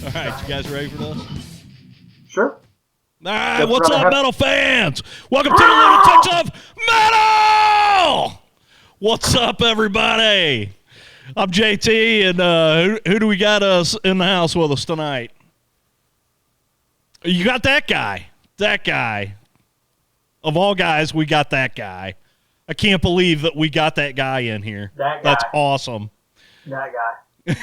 All right, you guys ready for this? Sure. All right, what's up, metal fans? Welcome to the Lunatics of Metal! What's up, everybody? I'm JT, and who do we got us in the house with us tonight? You got that guy. That guy. Of all guys, we got that guy. I can't believe that we got that guy in here. That guy. That's awesome. That guy.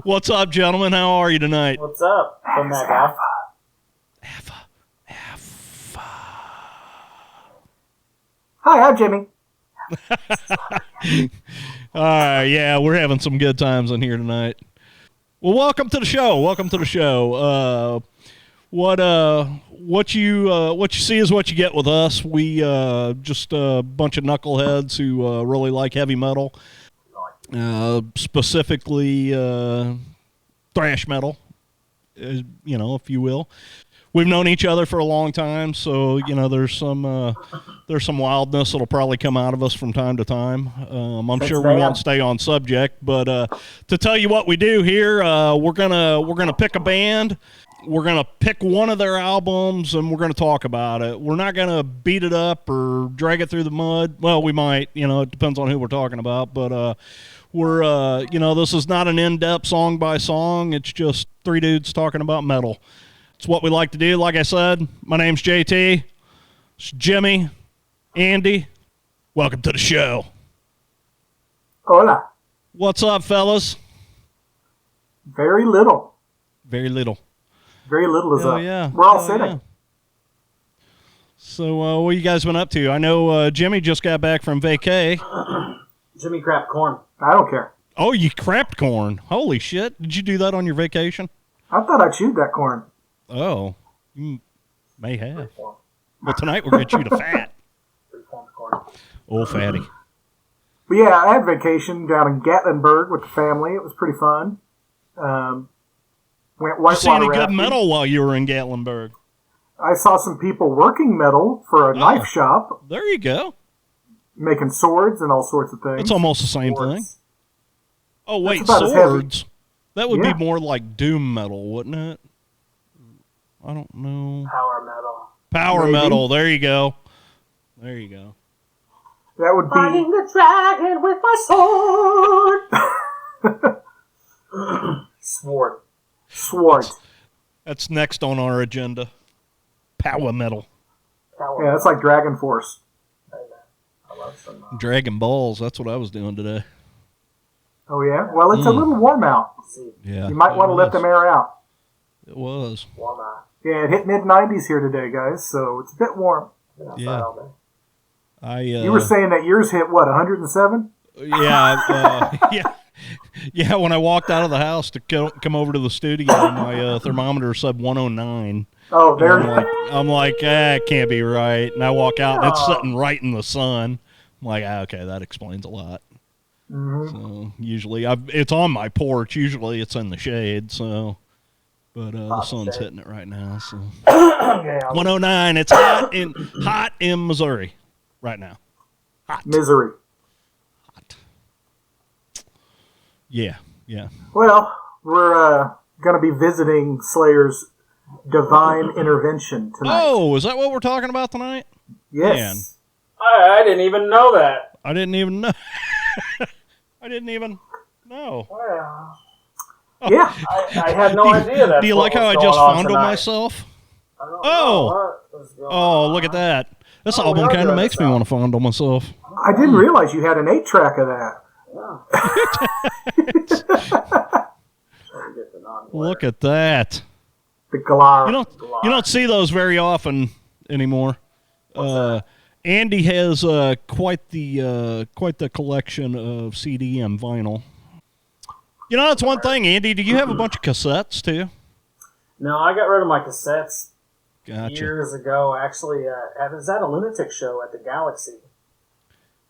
What's up, gentlemen? How are you tonight? What's up from that guy? Hi, I'm Jimmy. Yeah, we're having some good times in here tonight. Well, welcome to the show. Welcome to the show. What you see is what you get with us. We just a bunch of knuckleheads who really like heavy metal, specifically thrash metal, if you will. We've known each other for a long time, so there's some wildness that'll probably come out of us from time to time. I'm sure we won't stay on subject, but to tell you what we do here, we're gonna pick a band. We're going to pick one of their albums, and we're going to talk about it. We're not going to beat it up or drag it through the mud. Well, we might. It depends on who we're talking about. But this is not an in-depth song by song. It's just three dudes talking about metal. It's what we like to do. Like I said, my name's JT. It's Jimmy, Andy. Welcome to the show. Hola. What's up, fellas? Very little. Very little. Very little is up. Yeah. We're all sitting. Yeah. So, what you guys been up to? I know Jimmy just got back from vacay. Jimmy crapped corn. I don't care. Oh, you crapped corn. Holy shit. Did you do that on your vacation? I thought I chewed that corn. Oh, you may have. Well, tonight we're going to chew the fat. Old fatty. But yeah, I had vacation down in Gatlinburg with the family. It was pretty fun. Went whitewater rafting. You see any rafting. good metal while you were in Gatlinburg? I saw some people working metal for a knife shop. There you go. Making swords and all sorts of things. It's almost the same thing. Oh, wait, swords? That would be more like doom metal, wouldn't it? I don't know. Power metal. Power metal. There you go. There you go. That would be... Fighting the dragon with my sword. Sword. That's next on our agenda. Power metal. Yeah, that's like Dragon Force. I love some. Dragon Balls. That's what I was doing today. Oh, yeah? Well, it's a little warm out. Yeah. You might want to let them air out. It was. Warm out. Yeah, it hit mid-90s here today, guys, so it's a bit warm. Yeah. You were saying that yours hit, what, 107? Yeah. Yeah, when I walked out of the house to come over to the studio, my thermometer said 109. Oh, there I'm like, it can't be right. And I walk out, and it's sitting right in the sun. I'm like, okay, that explains a lot. Mm-hmm. So usually, it's on my porch. Usually, it's in the shade. So, but the sun's hitting it right now. So 109. It's hot in Missouri right now. Hot. Misery. Yeah. Well, we're going to be visiting Slayer's Divine Intervention tonight. Oh, is that what we're talking about tonight? Yes. I didn't even know that. I didn't even know. I didn't even know. Well, Yeah. I had no idea that. Do you like how I just fondled myself? I don't know what was going on. Look at that. This album kind of makes me want to fondle myself. I didn't realize you had an 8-track of that. Look at that. The Galar. You don't see those very often anymore. Andy has quite the collection of CD and vinyl. That's one thing, Andy. Do you have a bunch of cassettes too? No, I got rid of my cassettes Gotcha. years ago. Actually, I was at a Lunatic show at the Galaxy,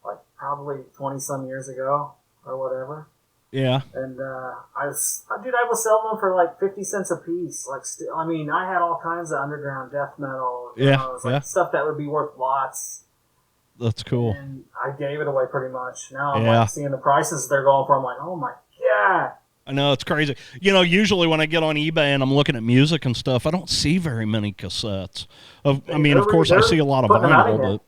like probably 20-some years ago or whatever. Yeah. And I was selling them for like 50 cents a piece. I had all kinds of underground death metal. Stuff that would be worth lots. That's cool. And I gave it away pretty much. Now I'm like seeing the prices they're going for. I'm like, oh my god. I know, it's crazy. Usually when I get on eBay and I'm looking at music and stuff, I don't see very many cassettes. Of course, I see a lot of vinyl, but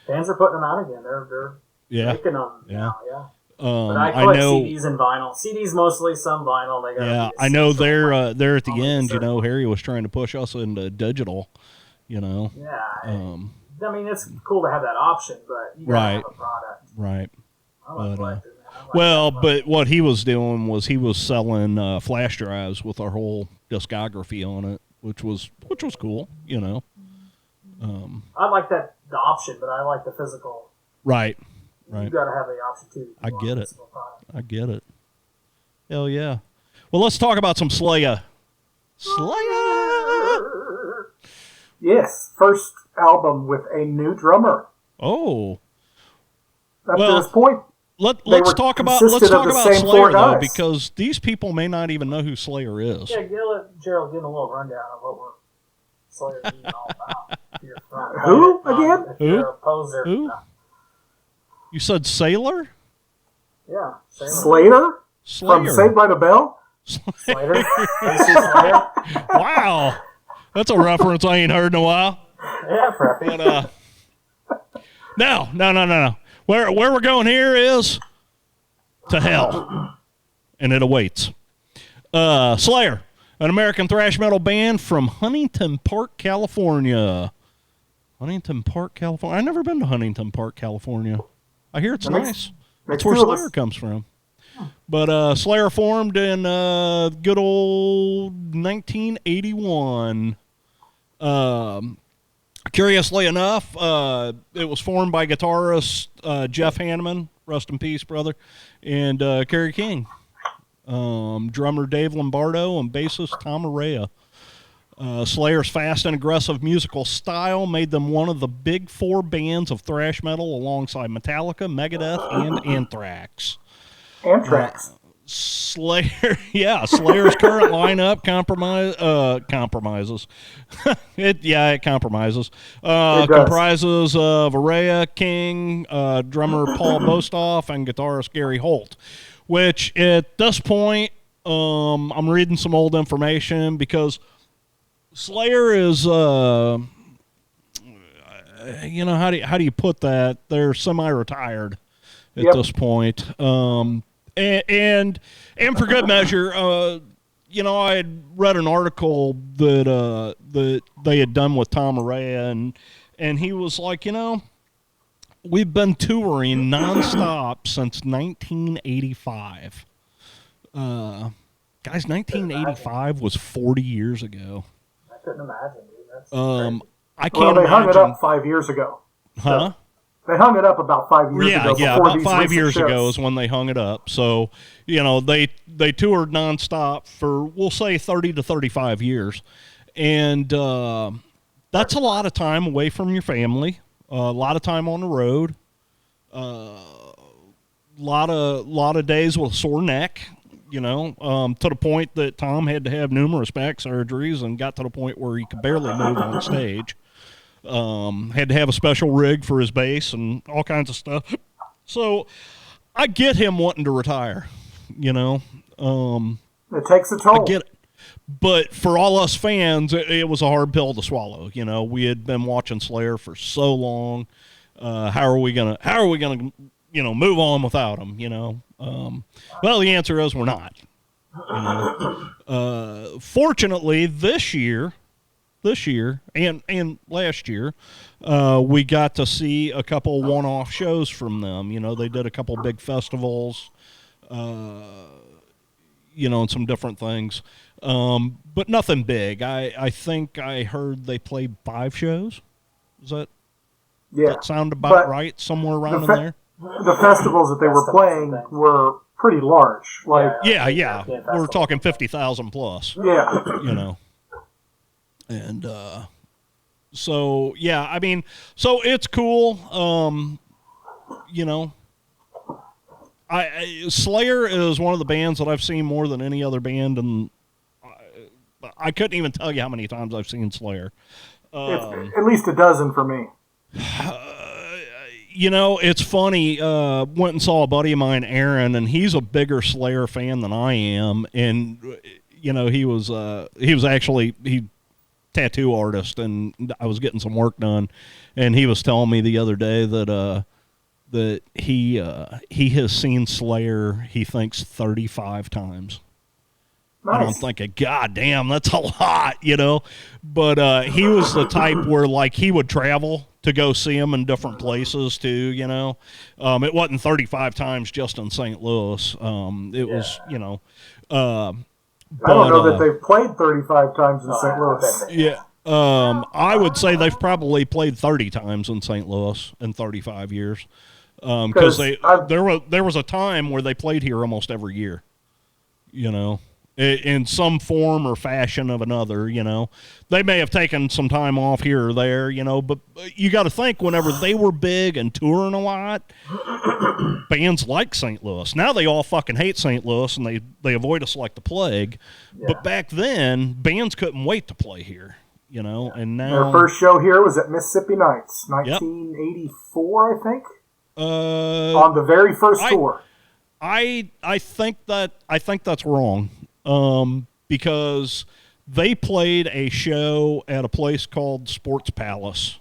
fans are putting them out again. They're making them now. Yeah. But I collect CDs and vinyl. CDs mostly, some vinyl. I know they're at the end. Harry was trying to push us into digital. Yeah. It's cool to have that option, but you gotta have a product. Right. But but what he was doing was he was selling flash drives with our whole discography on it, which was cool. I like the option, but I like the physical. Right. You got to have the option too. I get it. Hell yeah. Well, let's talk about some Slayer. Yes, first album with a new drummer. Oh. Up to this point, let's talk about Slayer though, because these people may not even know who Slayer is. Yeah, Gerald, give a little rundown of what Slayer is all about. Who again? You're a poser. Who? You said Sailor? Yeah. Slayer? From Saved by the Bell? Slayer? Slayer? Wow. That's a reference I ain't heard in a while. Yeah, preppy. But, no. Where we're going here is to hell. And it awaits. Slayer, an American thrash metal band from Huntington Park, California. Huntington Park, California. I've never been to Huntington Park, California. I hear it's nice. That's where Slayer comes from. But Slayer formed in good old 1981. Curiously enough, it was formed by guitarist Jeff Hanneman, rest in peace, brother, and Kerry King. Drummer Dave Lombardo and bassist Tom Araya. Slayer's fast and aggressive musical style made them one of the big four bands of thrash metal alongside Metallica, Megadeth, and Anthrax. Slayer's current lineup compromises. It compromises. Comprises of Araya, King, drummer Paul Bostoff, and guitarist Gary Holt. Which at this point, I'm reading some old information because Slayer is, how do you put that? They're semi-retired at this point. And for good measure, I had read an article that they had done with Tom Araya, and he was like, we've been touring nonstop since 1985. Guys, 1985 was 40 years ago. I couldn't imagine, dude. That's I can't imagine. They hung it up 5 years ago. Huh? They hung it up about 5 years ago. Yeah, about 5 years ago is when they hung it up. So, they toured nonstop for, we'll say, 30 to 35 years. And that's a lot of time away from your family, a lot of time on the road, a lot of days with a sore neck, to the point that Tom had to have numerous back surgeries and got to the point where he could barely move on stage. Had to have a special rig for his bass and all kinds of stuff. So I get him wanting to retire, It takes a toll. I get it. But for all us fans, it was a hard pill to swallow. We had been watching Slayer for so long. How are we gonna move on without him? Well, the answer is we're not. Fortunately, this year and last year, we got to see a couple one-off shows from them. They did a couple big festivals, and some different things, but nothing big. I think I heard they played 5 shows. Does that sound about right? Somewhere around in there. The festivals that they were playing were pretty large. Yeah. We're talking 50,000 plus. Yeah. And so it's cool. Slayer is one of the bands that I've seen more than any other band, and I couldn't even tell you how many times I've seen Slayer. At least a dozen for me. It's funny. Went and saw a buddy of mine, Aaron, and he's a bigger Slayer fan than I am. And he was actually tattoo artist, and I was getting some work done, and he was telling me the other day that he has seen Slayer, he thinks 35 times. Nice. And I'm thinking, God damn, that's a lot, But he was the type where, like, he would travel to go see him in different places, too, It wasn't 35 times just in St. Louis. It was, I don't know that they've played 35 times in St. Louis. Yeah. I would say they've probably played 30 times in St. Louis in 35 years. Because there was a time where they played here almost every year, in some form or fashion of another, They may have taken some time off here or there, but you got to think whenever they were big and touring a lot, bands like St. Louis. Now they all fucking hate St. Louis and they avoid us like the plague. Yeah. But back then, bands couldn't wait to play here, and now... Their first show here was at Mississippi Nights, 1984, I think. On the very first tour. I think that's wrong. Because they played a show at a place called Sports Palace,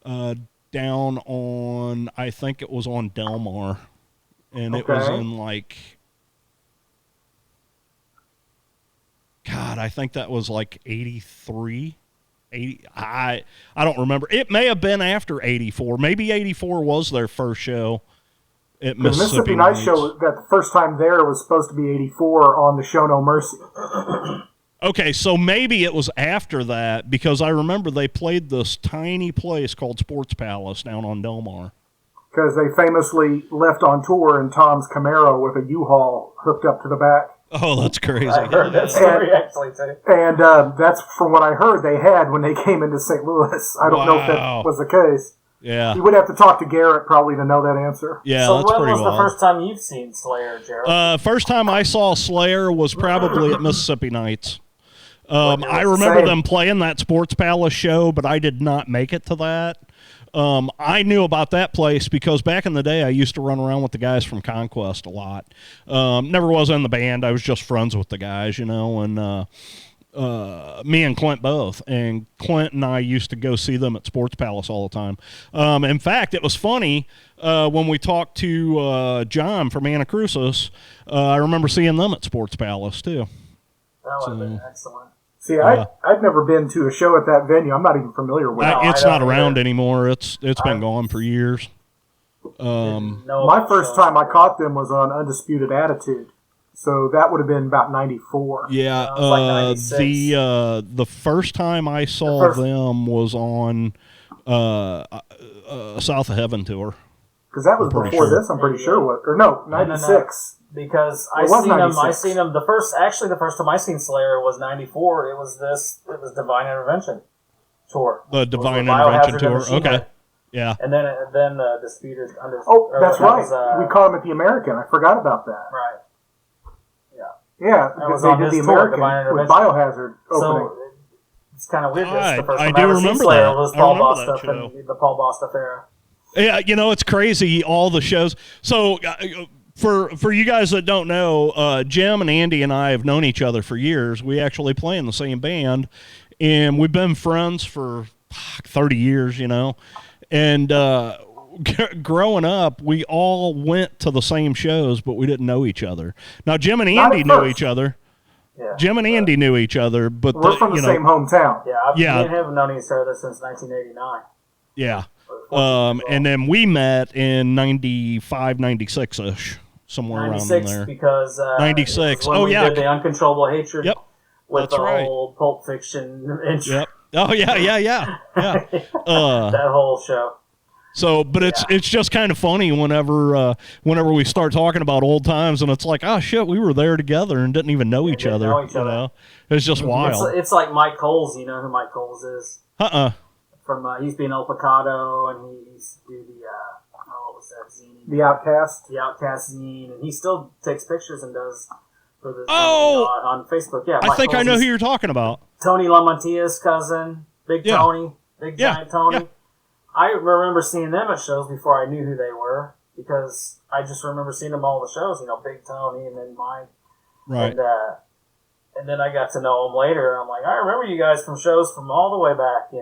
down on, I think it was on Delmar, and it was in God, I think that was like 83, 80. I don't remember. It may have been after 84. Maybe 84 was their first show. The Mississippi Nights show, that the first time there was supposed to be 84 on the Show No Mercy. Okay, so maybe it was after that, because I remember they played this tiny place called Sports Palace down on Delmar. Because they famously left on tour in Tom's Camaro with a U-Haul hooked up to the back. Oh, that's crazy. I heard that story actually, too. And that's from what I heard they had when they came into St. Louis. I don't know if that was the case. Yeah. You would have to talk to Garrett probably to know that answer. Yeah, so that's pretty when was wild. the first time you've seen Slayer, Gerald? First time I saw Slayer was probably at Mississippi Nights. I remember them playing that Sports Palace show, but I did not make it to that. I knew about that place because back in the day I used to run around with the guys from Conquest a lot. Never was in the band. I was just friends with the guys, and me and Clint both. And Clint and I used to go see them at Sports Palace all the time. In fact, it was funny when we talked to John from Anacrusis. I remember seeing them at Sports Palace, too. That would have been excellent. See, I've never been to a show at that venue. I'm not even familiar with it. It's not around anymore. It's been gone for years. My first time I caught them was on Undisputed Attitude. So that would have been about 94. Yeah, like 96. The first time I saw them was on South of Heaven tour. Because that was before this, I'm pretty sure. Or no, 96. Because I seen them. The first time I seen Slayer was 94. It was Divine Intervention tour. The Divine Intervention tour. Okay. Yeah. And then Disputed Under. Oh, that's right. We caught them at the American. I forgot about that. Right. Yeah, because they did the American with Biohazard opening. So it's kind of weird. That's the first I time do I ever remember seen Slayer that. was I Paul remember Bosta that show. and the Paul Bosta era. Yeah, it's crazy, all the shows. So for you guys that don't know, Jim and Andy and I have known each other for years. We actually play in the same band, and we've been friends for 30 years, And growing up, we all went to the same shows, but we didn't know each other. Now, Jim and Andy knew each other. Yeah, Jim and Andy knew each other, but we're from the same hometown. Me and him have known each other since 1989. Yeah. And then we met in 95, 96-ish, somewhere around there. Because 96. We did the Uncontrollable Hatred. Yep. With the whole Pulp Fiction intro. Yep. Oh yeah. That whole show. So, but it's just kind of funny whenever we start talking about old times, and it's like, oh shit, we were there together and didn't even know each other. It's just wild. It's like Mike Coles. You know who Mike Coles is? From he used to be in El Pecado, and he used to do the what was that zine? The Outcast. The Outcast zine, and he still takes pictures and does for the on Facebook. Yeah, I think I know who you're talking about. Tony LaMantia's cousin, Big Tony, Big Giant Tony. Yeah. I remember seeing them at shows before I knew who they were, because I just remember seeing them all the shows, Big Tony and then Mike. Right. And then I got to know them later. I'm like, I remember you guys from shows from all the way back,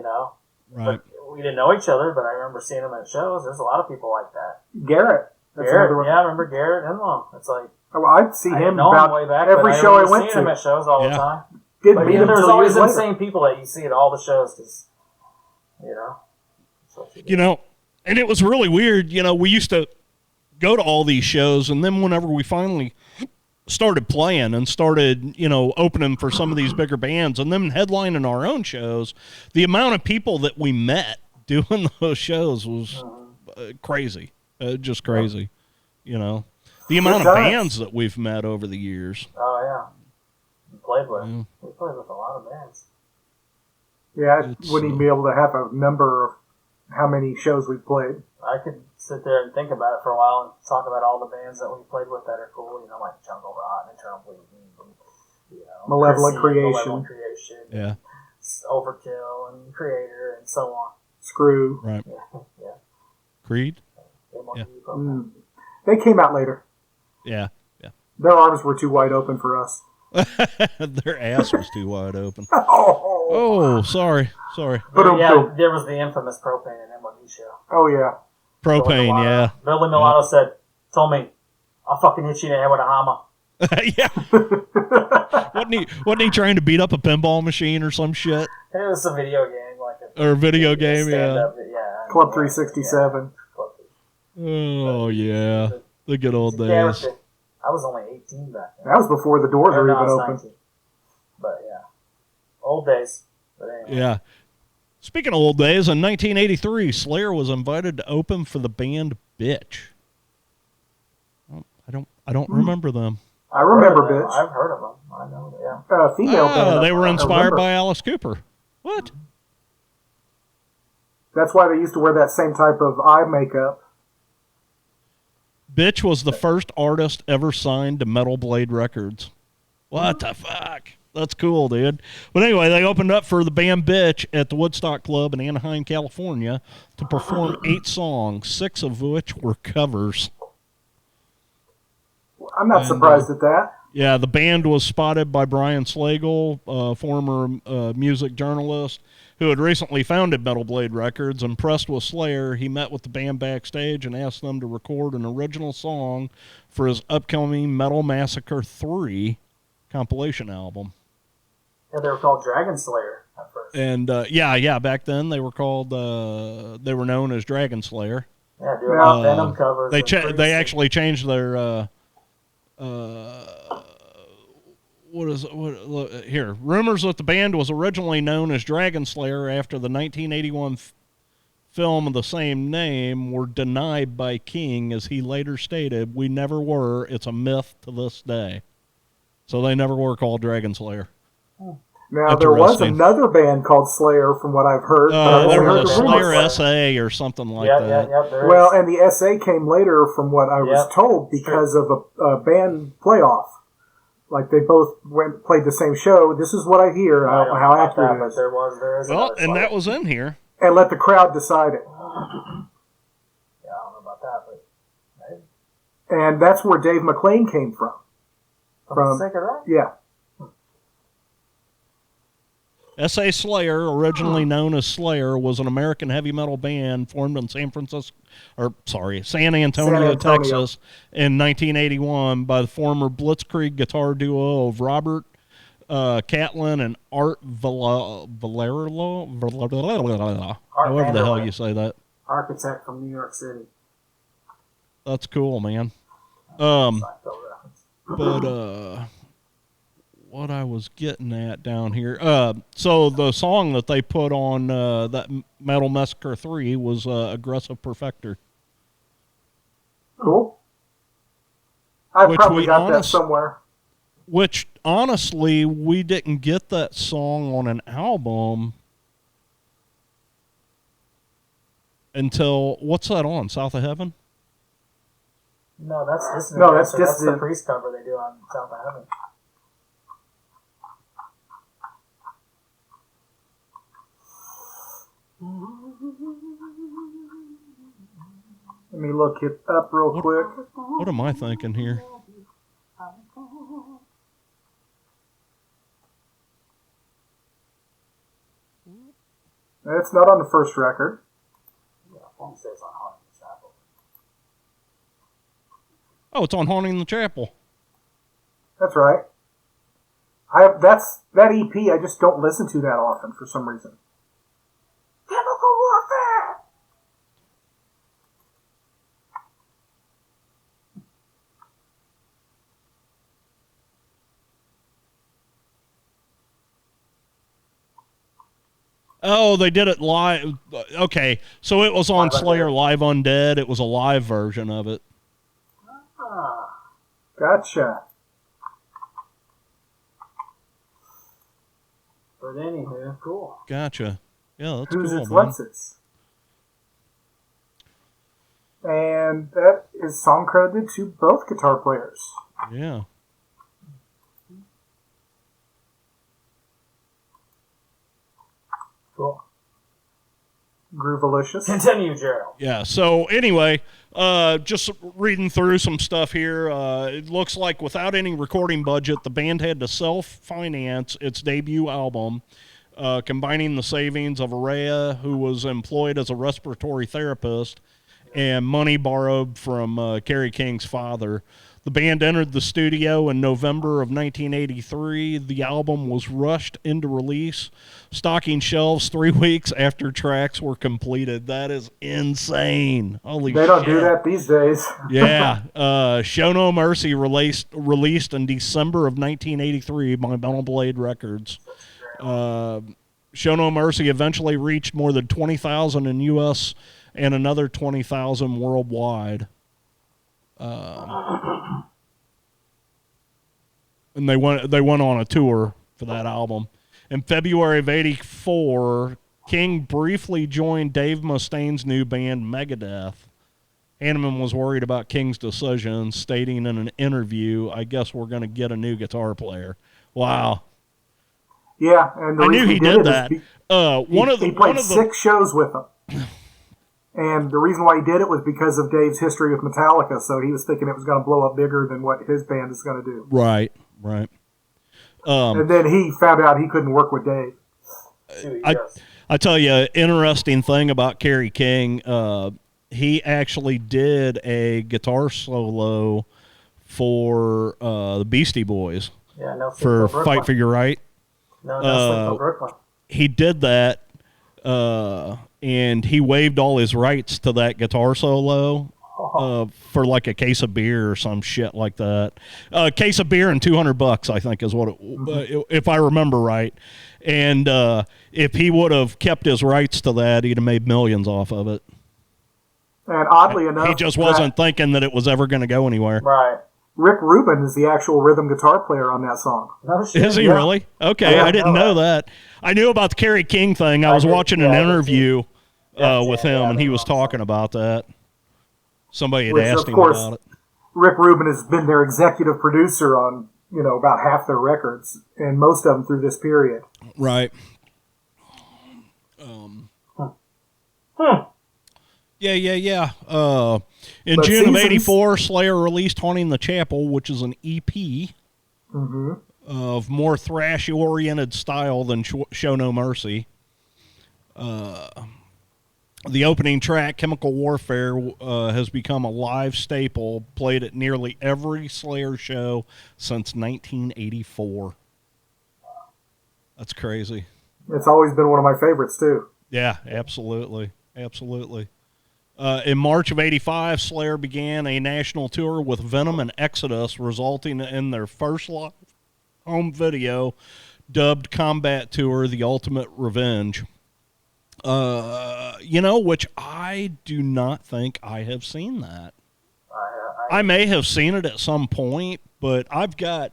Right. But we didn't know each other, but I remember seeing them at shows. There's a lot of people like that. Garrett. Yeah, I remember Garrett Enlon. It's like, I'd see him about way back, every show I went to. Him at shows all the time. Didn't meet him there's until always years the later. same people that you see at all the shows, because, and it was really weird. We used to go to all these shows, and then whenever we finally started playing and started, opening for some of these bigger bands and then headlining our own shows, the amount of people that we met doing those shows was crazy. Just crazy, The amount of bands that we've met over the years. Oh, yeah. We played with a lot of bands. Yeah, I wouldn't even be able to have a number of how many shows we played. I could sit there and think about it for a while and talk about all the bands that we played with that are cool, like Jungle Rot and Eternal Bleeding, Malevolent Creation. Yeah. Overkill and Creator and so on. Screw. Right. Yeah. Creed? Yeah. They came out later. Yeah. Their arms were too wide open for us. Their ass was too wide open. Oh, sorry. But there was the infamous Propane and MOD show. Oh, yeah. Propane, yeah. Billy Milano told me, I'll fucking hit you in the head with a hammer. Yeah. Wasn't he trying to beat up a pinball machine or some shit? It was a video game. Or a video game, yeah. Club 367. Oh, yeah. The good old days. I was only 18 back then. That was before the doors were even open. 19. But, yeah. Old days. But anyway. Yeah. Speaking of old days, in 1983, Slayer was invited to open for the band Bitch. I don't remember them. I remember Bitch. I've heard of them. I know, yeah. Female band. They were inspired by Alice Cooper. What? That's why they used to wear that same type of eye makeup. Bitch was the first artist ever signed to Metal Blade Records. What the fuck? That's cool, dude. But anyway, they opened up for the band Bitch at the Woodstock Club in Anaheim, California to perform 8 songs, 6 of which were covers. I'm not surprised at that. Yeah, the band was spotted by Brian Slagle, a former music journalist who had recently founded Metal Blade Records. Impressed with Slayer, he met with the band backstage and asked them to record an original song for his upcoming Metal Massacre 3 compilation album. Yeah, they were called Dragon Slayer at first. And, back then they were called, they were known as Dragon Slayer. Yeah, doing all Venom covers. They actually changed their, here? Rumors that the band was originally known as Dragon Slayer after the 1981 film of the same name were denied by King, as he later stated, "We never were. It's a myth to this day." So they never were called Dragon Slayer. Now, there was another band called Slayer, from what I've heard. There was a Slayer SA or something like that. Well, and the SA came later, from what I was told, because of a band playoff. Like, they both played the same show. This is what I hear, how accurate it is. There is and that was in here. And let the crowd decide it. Yeah, I don't know about that, but... Maybe. And that's where Dave McClain came from. From Sacred Rock? Yeah. S.A. Slayer, originally known as Slayer, was an American heavy metal band formed in San Antonio, Texas in 1981 by the former Blitzkrieg guitar duo of Robert Catlin and Art Valero, however the hell you say that. Architect from New York City. That's cool, man. What I was getting at down here. So the song that they put on that Metal Massacre 3 was Aggressive Perfector. Cool. I probably got that somewhere. Which, honestly, we didn't get that song on an album until, what's that on, South of Heaven? No, that's just the Priest cover they do on South of Heaven. Let me look it up real quick. What am I thinking here? It's not on the first record. Yeah, phone says on Haunting the Chapel. Oh, it's on Haunting the Chapel. That's right. That EP I just don't listen to that often for some reason. Chemical warfare! Oh, they did it live. Okay, so it was on Slayer Live Undead. It was a live version of it. Ah. Gotcha. But anywho, cool. Gotcha. Yeah, that's Who's cool, It's man. What's It's. And that is song credited to both guitar players. Yeah. Cool. Groovalicious. Continue, Gerald. Yeah, so anyway, just reading through some stuff here. It looks like without any recording budget, the band had to self-finance its debut album, combining the savings of Araya, who was employed as a respiratory therapist, and money borrowed from Kerry King's father. The band entered the studio in November of 1983. The album was rushed into release, stocking shelves 3 weeks after tracks were completed. That is insane. Holy shit. They don't do that these days. Yeah. Show No Mercy released in December of 1983 by Metal Blade Records. Show No Mercy eventually reached more than 20,000 in U.S. and another 20,000 worldwide. And they went on a tour for that album. In February of '84, King briefly joined Dave Mustaine's new band Megadeth. Hanneman was worried about King's decision, stating in an interview, "I guess we're going to get a new guitar player." Wow. Yeah, and the I knew reason he did that. He played 6 shows with them. And the reason why he did it was because of Dave's history with Metallica, so he was thinking it was going to blow up bigger than what his band is going to do. Right. And then he found out he couldn't work with Dave. I tell you, interesting thing about Kerry King, he actually did a guitar solo for the Beastie Boys. Yeah, no for Fight for Your Right. No Sleep for Brooklyn. He did that, and he waived all his rights to that guitar solo for like a case of beer or some shit like that. A case of beer and $200, I think, is what it, if I remember right. And if he would have kept his rights to that, he'd have made millions off of it. And oddly enough, he just wasn't thinking that it was ever going to go anywhere. Right. Rick Rubin is the actual rhythm guitar player on that song. No shit. Is he really? Okay, I didn't know that. I knew about the Kerry King thing. I was watching an interview with him, and he was talking about that. Somebody had asked him about it. Rick Rubin has been their executive producer on, about half their records, and most of them through this period. Right. Yeah. In June of '84, Slayer released "Haunting the Chapel," which is an EP of more thrash-oriented style than "Show No Mercy." The opening track, "Chemical Warfare," has become a live staple, played at nearly every Slayer show since 1984. That's crazy. It's always been one of my favorites, too. Yeah, absolutely. In March of '85, Slayer began a national tour with Venom and Exodus, resulting in their first live home video, dubbed Combat Tour: The Ultimate Revenge. Which I do not think I have seen that. I may have seen it at some point, but I've got,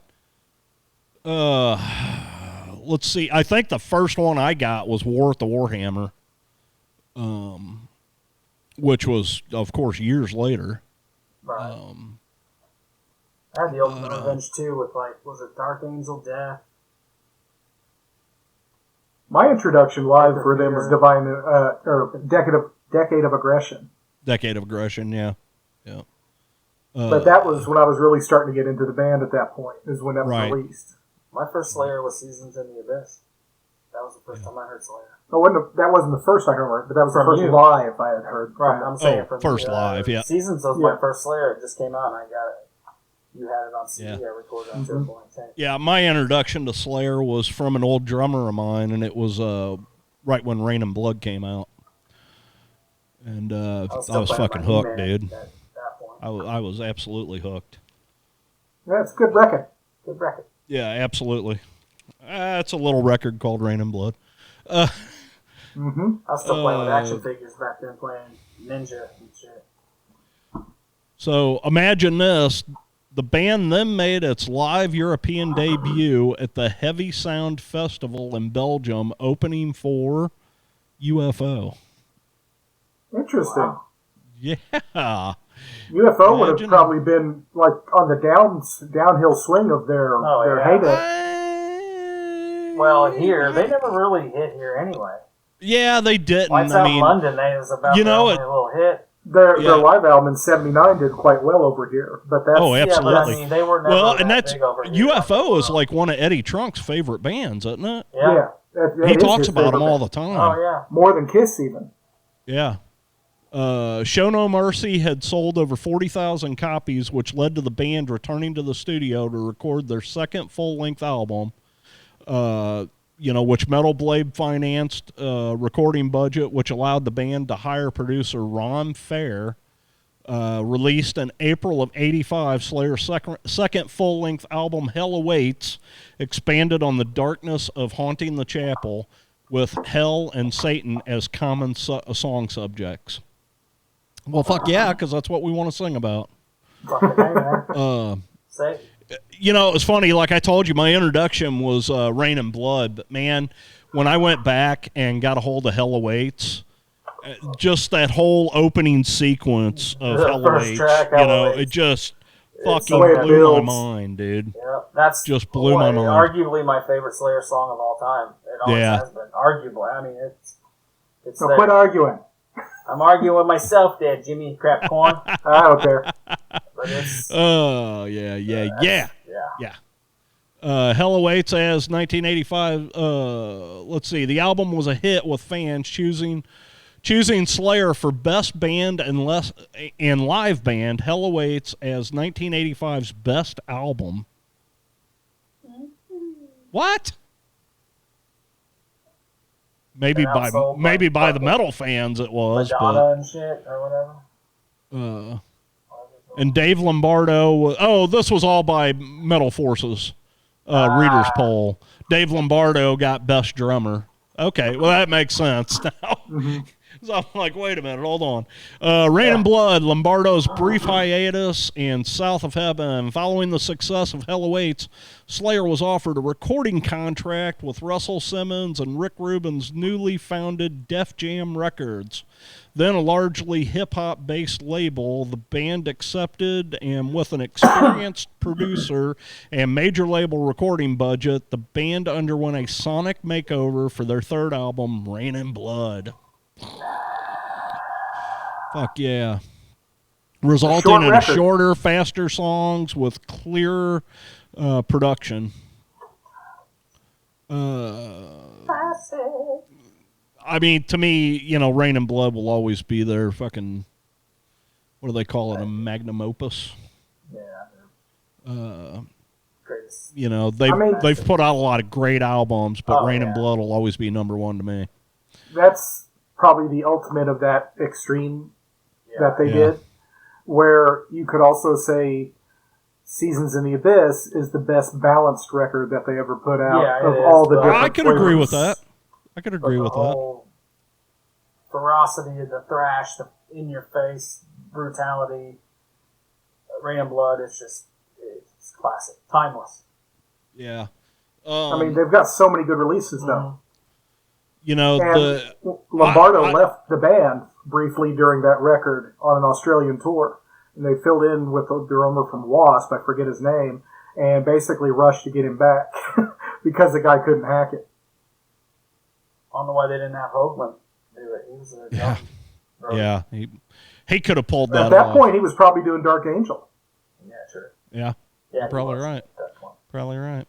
let's see, I think the first one I got was War at the Warhammer, which was, of course, years later. Right. I had the Ultimate Revenge too with was it Dark Angel Death? My introduction live for them was Divine, or Decade of Aggression. Decade of Aggression, yeah. But that was when I was really starting to get into the band at that point, is when that was released. My first Slayer was Seasons in the Abyss. That was the first time I heard Slayer. That wasn't the first I heard, but that was the first live I had heard. Right, I'm saying from first live, yeah. Seasons was my first Slayer. It just came out and I got it. You had it on CD. I recorded on Turbo and tape. Yeah, my introduction to Slayer was from an old drummer of mine, and it was right when Rain and Blood came out. And I was fucking hooked, dude. I was absolutely hooked. That's a good record. Good record. Yeah, absolutely. It's a little record called Rain and Blood. I was still playing with action figures back then, playing Ninja and shit. So imagine this. The band then made its live European debut at the Heavy Sound Festival in Belgium, opening for UFO. Interesting. Wow. Yeah. UFO would have probably been like on the downhill swing of their heyday. Well, here they never really hit here anyway. Yeah, they didn't. Lights Out in London, they was about their only little hit. Their live album in '79 did quite well over here, but that's absolutely. Yeah, but I mean, they were never and that's big over here. UFO is like one of Eddie Trunk's favorite bands, isn't it? Yeah. He talks about them all the time. Oh yeah, more than Kiss even. Yeah. Show No Mercy had sold over 40,000 copies, which led to the band returning to the studio to record their second full-length album. Which Metal Blade financed recording budget, which allowed the band to hire producer Ron Fair. Released in April of '85, Slayer's second full-length album, Hell Awaits, expanded on the darkness of haunting the chapel, with hell and Satan as common song subjects. Well, fuck yeah, because that's what we want to sing about. It's funny, like I told you, my introduction was Rain and Blood, but man, when I went back and got a hold of Hell Awaits, just that whole opening sequence of Hell Awaits, it just fucking blew my mind, dude. Yeah, that's just blew my mind. Arguably my favorite Slayer song of all time. It always has been. Arguably, I mean, it's. So quit arguing. I'm arguing with myself there, Jimmy Crap Corn. I don't care. But it's. Oh yeah. Hell Awaits as 1985. Let's see. The album was a hit with fans choosing Slayer for best band and live band. Hell Awaits as 1985's best album. What? Maybe by the metal fans it was, Madonna and shit or whatever. And Dave Lombardo. This was all by Metal Forces readers poll. Dave Lombardo got best drummer. Okay, well that makes sense now. So I'm like, wait a minute, hold on. Rain and Blood, Lombardo's brief hiatus, and South of Heaven. Following the success of Hell Awaits, Slayer was offered a recording contract with Russell Simmons and Rick Rubin's newly founded Def Jam Records. Then a largely hip-hop based label, the band accepted, and with an experienced producer and major label recording budget, the band underwent a sonic makeover for their third album, Rain and Blood. Fuck yeah. Resulting in shorter, faster songs with clearer production. I mean, to me, Rain and Blood will always be their fucking, what do they call it, a magnum opus? Yeah. They've put out a lot of great albums, but Rain and Blood will always be number one to me. That's probably the ultimate of that extreme that they did, where you could also say Seasons in the Abyss is the best balanced record that they ever put out of all the different I could agree with that. I could agree with that. Ferocity of the thrash, the in-your-face brutality, Rain and Blood is it's classic, timeless. Yeah. I mean, they've got so many good releases, though. Lombardo left the band briefly during that record on an Australian tour, and they filled in with the drummer from Wasp, I forget his name, and basically rushed to get him back because the guy couldn't hack it. I don't know why they didn't have Hoagland do it. He was a Yeah. young Yeah. He could have pulled that At that off. point, he was probably doing Dark Angel. Yeah, sure. Yeah. Yeah, Probably right. Definitely. Probably right.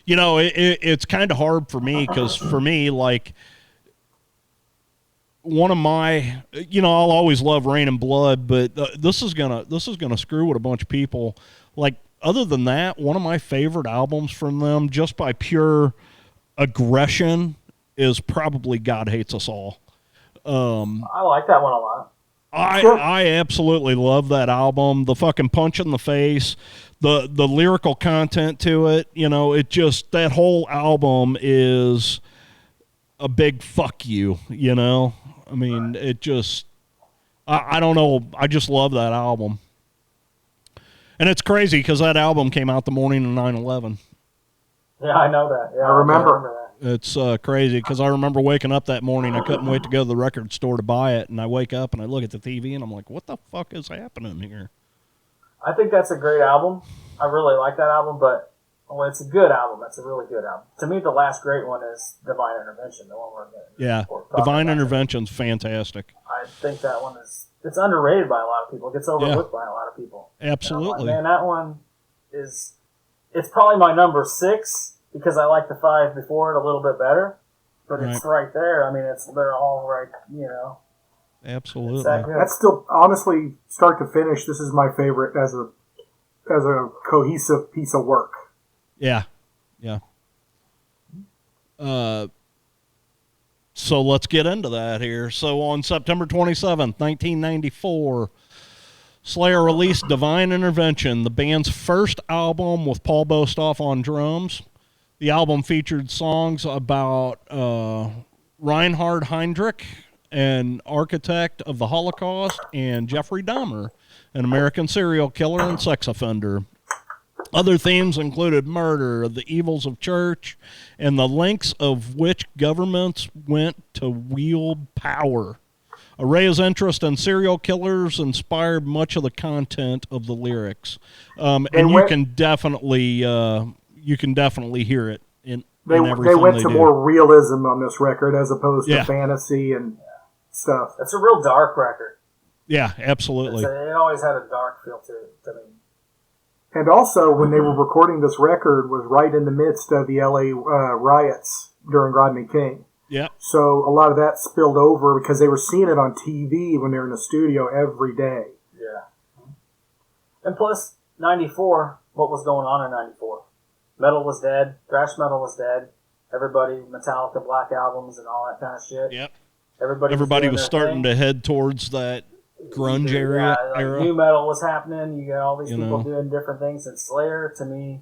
It's kind of hard for me because for me, like, one of my, I'll always love Rain and Blood, but this is gonna screw with a bunch of people. Like, other than that, one of my favorite albums from them, just by pure aggression, is probably God Hates Us All. I like that one a lot. I absolutely love that album. The fucking punch in the face, the lyrical content to it, it just, that whole album is a big fuck you, I mean, it just, I don't know, I just love that album. And it's crazy because that album came out the morning of 9/11. Yeah, I know that. Yeah, I remember that. It's crazy because I remember waking up that morning. I couldn't wait to go to the record store to buy it. And I wake up and I look at the TV and I'm like, what the fuck is happening here? I think that's a great album. I really like that album, but it's a good album. That's a really good album. To me, the last great one is Divine Intervention, the one we're getting. Yeah, Divine Intervention's fantastic. I think that one it's underrated by a lot of people. It gets overlooked by a lot of people. Absolutely. Man, that one it's probably my number 6 because I like the 5 before it a little bit better. But it's right there. I mean, they're all right, Absolutely. That's still, honestly, start to finish, this is my favorite as a cohesive piece of work. Yeah. So let's get into that here. So on September 27th, 1994, Slayer released Divine Intervention, the band's first album with Paul Bostoff on drums. The album featured songs about Reinhard Heydrich, an architect of the Holocaust, and Jeffrey Dahmer, an American serial killer and sex offender. Other themes included murder, the evils of church, and the lengths of which governments went to wield power. Array's interest in serial killers inspired much of the content of the lyrics, and you can definitely hear it in everything they went to do. more realism on this record as opposed to fantasy and stuff. It's a real dark record. Yeah, absolutely. It always had a dark feel to me. And also, when they were recording this record, was right in the midst of the LA riots during Rodney King. Yeah. So a lot of that spilled over because they were seeing it on TV when they were in the studio every day. Yeah. And plus, 94, what was going on in 94? Metal was dead. Thrash metal was dead. Everybody, Metallica, Black Albums, and all that kind of shit. Yep. Everybody was starting to head towards that grunge era. New metal was happening. You got all these people doing different things. And Slayer, to me,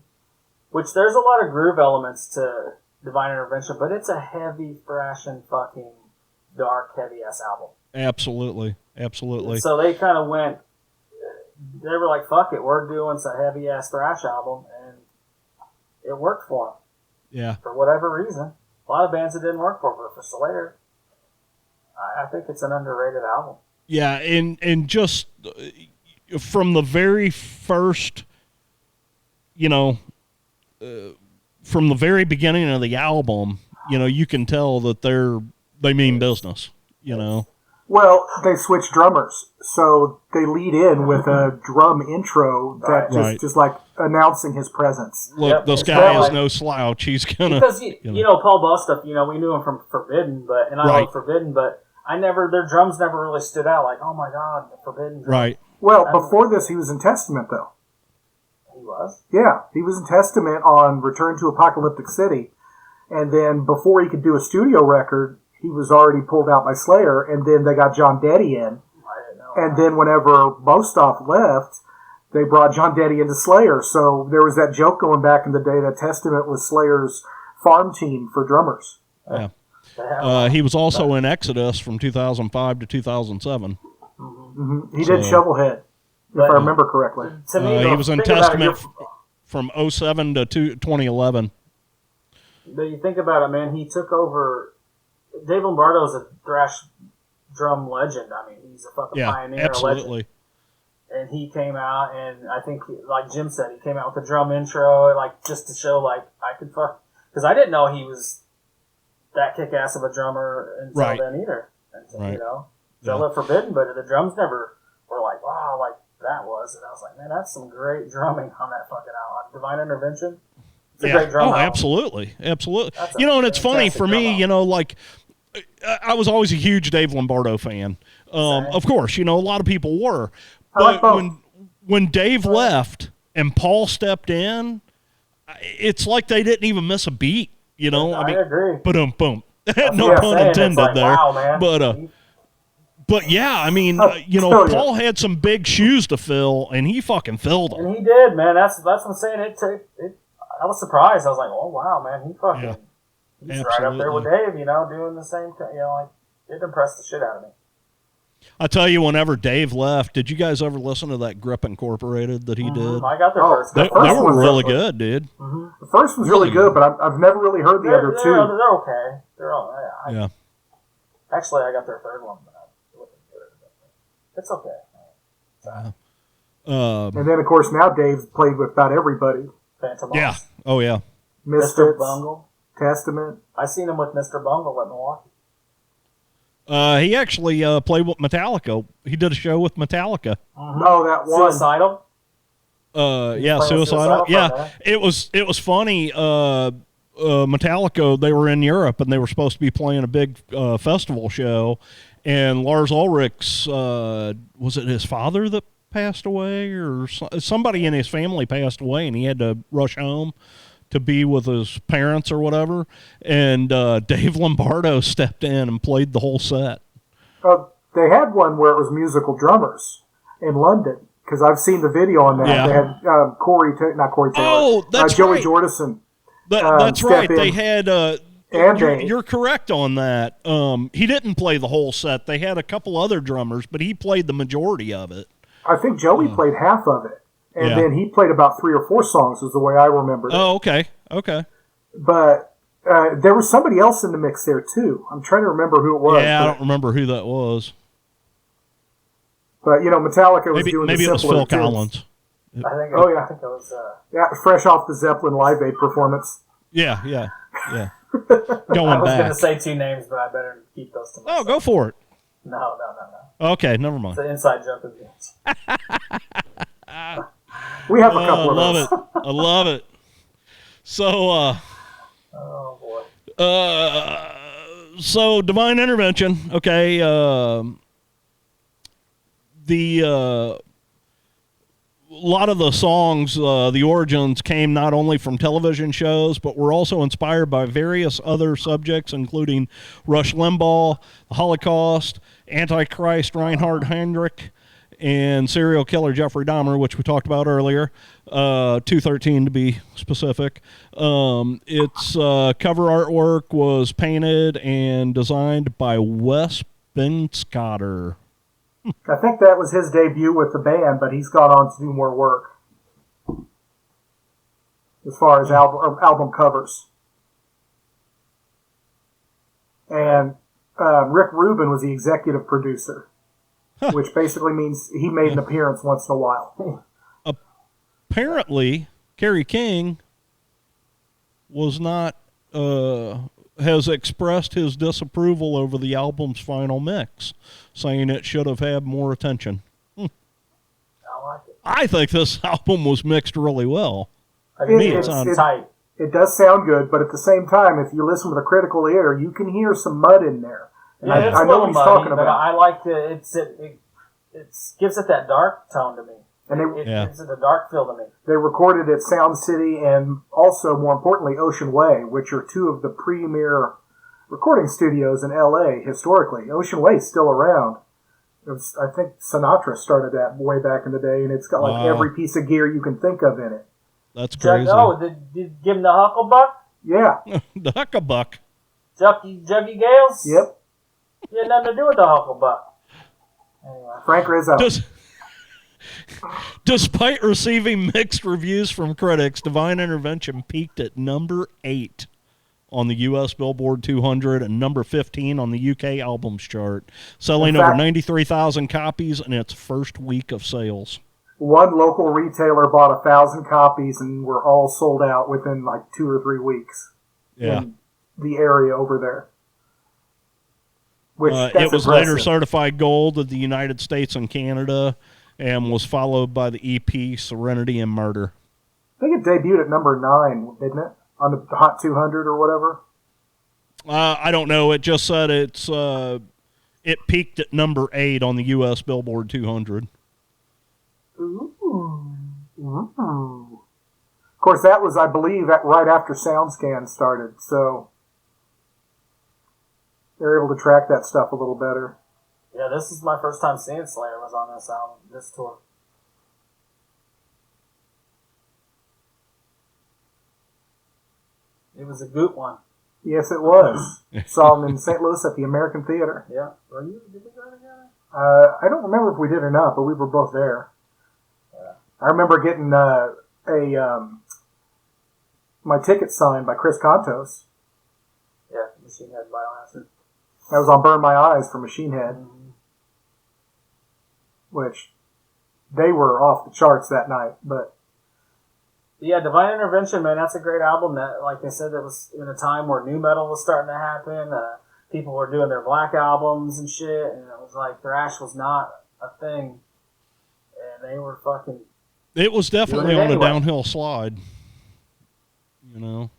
which there's a lot of groove elements to Divine Intervention, but it's a heavy, thrashing, fucking dark, heavy-ass album. Absolutely. And so they kind of went, they were like, fuck it, we're doing some heavy-ass thrash album, and it worked for them. Yeah. For whatever reason. A lot of bands it didn't work for, but for Slayer, I think it's an underrated album. Yeah, and just from the very first, from the very beginning of the album, you can tell that they mean business, Well, they switched drummers, so they lead in with a drum intro that just like announcing his presence. Look, this guy is no slouch. He's gonna because Paul Bostoff. We knew him from Forbidden, and I love Forbidden, but their drums never really stood out. Like, oh my god, the Forbidden drums. Right. Well, before this, he was in Testament, though. He was? Yeah, he was in Testament on Return to Apocalyptic City, and then before he could do a studio record, he was already pulled out by Slayer, and then they got John Detty in. I didn't know. And then whenever Bostoff left, they brought John Detty into Slayer. So there was that joke going back in the day that Testament was Slayer's farm team for drummers. Yeah. He was also in Exodus from 2005 to 2007 Mm-hmm. He did Shovelhead, if I remember correctly. To me, he was in Testament from 2007 to 2011. But you think about it, man, he took over. Dave Lombardo's a thrash drum legend. I mean, he's a fucking pioneer, absolutely. legend. And he came out, and I think, like Jim said, he came out with the drum intro, like just to show, like, I could fuck. Because I didn't know he was that kick-ass of a drummer until then either. Until, you know, Zilla Forbidden, but the drums never were like, wow, like that was. And I was like, man, that's some great drumming on that fucking album. Divine Intervention. It's a great drum album. Absolutely. You know, and it's funny for me, you know, like, I was always a huge Dave Lombardo fan. Of course, you know, a lot of people were. But when Dave left and Paul stepped in, it's like they didn't even miss a beat, you know? I agree. Boom. No pun intended like, there. Wow, man. But yeah, I mean, you know, Paul had some big shoes to fill, and he fucking filled them. And he did, man. That's what I'm saying. I was surprised. I was like, oh, wow, man. He's right up there with Dave, you know, doing the same thing. You know, like, it impressed the shit out of me. I tell you, whenever Dave left, did you guys ever listen to that Grip Incorporated that he did? I got their first. They were really good, dude. Mm-hmm. The first was really good, but I've never really heard the other two. They're okay. They're all right. Yeah. Actually, I got their third one, but I wasn't good. It's okay. And then, of course, now Dave's played with about everybody. Phantom Yeah. Ops. Oh, yeah. Misfits, Mr. Bungle. Testament. I seen him with Mr. Bungle at Milwaukee. He actually played with Metallica. He did a show with Metallica. Mm-hmm. Oh, that one. Suicidal? Suicidal. Yeah, it was funny. Metallica, they were in Europe and they were supposed to be playing a big festival show, and Lars Ulrich's was it his father that passed away, or somebody in his family passed away, and he had to rush home to be with his parents or whatever, and Dave Lombardo stepped in and played the whole set. They had one where it was musical drummers in London, because I've seen the video on that. Yeah. They had not Corey Taylor. Oh, that's Joey right. Jordison. That's right. They had. And you're correct on that. He didn't play the whole set. They had a couple other drummers, but he played the majority of it. I think Joey played half of it. And then he played about 3 or 4 songs, is the way I remember it. Oh, okay. But there was somebody else in the mix there, too. I'm trying to remember who it was. Yeah, I don't remember who that was. But, you know, Metallica was doing maybe the it was Phil tunes. Collins. I think it was... fresh off the Zeppelin Live Aid performance. Yeah. I Going was back. going to say 2 names, but I better keep those to myself. Oh, go for it. No. Okay, never mind. It's an inside joke of yours. We have a couple of those. I love it. So, Oh, boy. So Divine Intervention, okay. A lot of the songs, the origins came not only from television shows, but were also inspired by various other subjects, including Rush Limbaugh, the Holocaust, Antichrist Reinhard Hendrick, and serial killer Jeffrey Dahmer, which we talked about earlier, 213 to be specific. Its cover artwork was painted and designed by Wes Benscotter. I think that was his debut with the band, but he's gone on to do more work as far as album covers. And Rick Rubin was the executive producer, which basically means he made an appearance once in a while. Apparently, Kerry King was not has expressed his disapproval over the album's final mix, saying it should have had more attention. I like it. I think this album was mixed really well. It's tight. It does sound good, but at the same time, if you listen with a critical ear, you can hear some mud in there. Yeah, I know what he's talking about. I like it gives it that dark tone to me. And it gives it a dark feel to me. They recorded at Sound City and also, more importantly, Ocean Way, which are 2 of the premier recording studios in L.A. historically. Ocean Way is still around. I think Sinatra started that way back in the day, and it's got like every piece of gear you can think of in it. That's crazy. Did you give him the Hucklebuck? Yeah. The Hucklebuck. Juggy Gales? Yep. You had nothing to do with the Hucklebuck. Anyway. Frank Rizzo. Despite receiving mixed reviews from critics, Divine Intervention peaked at number 8 on the U.S. Billboard 200 and number 15 on the U.K. albums chart, selling over 93,000 copies in its first week of sales. One local retailer bought 1,000 copies and were all sold out within like 2 or 3 weeks. Yeah. In the area over there. Which it was later impressive. certified gold in the United States and Canada, and was followed by the EP Serenity and Murder. I think it debuted at number 9, didn't it? On the Hot 200 or whatever. I don't know. It just said it peaked at number 8 on the U.S. Billboard 200. Ooh. Ooh. Of course, that was, I believe, right after SoundScan started, so they're able to track that stuff a little better. Yeah, this is my first time seeing Slayer was on this album, this tour. It was a good one. Yes, it was. Saw them in St. Louis at the American Theater. Yeah. Did we go together? I don't remember if we did or not, but we were both there. Yeah. I remember getting my ticket signed by Chris Contos. Yeah, Machine Head Biohazard. That was on Burn My Eyes for Machine Head, which they were off the charts that night. But yeah, Divine Intervention, man, that's a great album. That, like I said, that was in a time where new metal was starting to happen. People were doing their black albums and shit, and it was like thrash was not a thing, and they were fucking. It was definitely on anyway. a downhill slide. You know.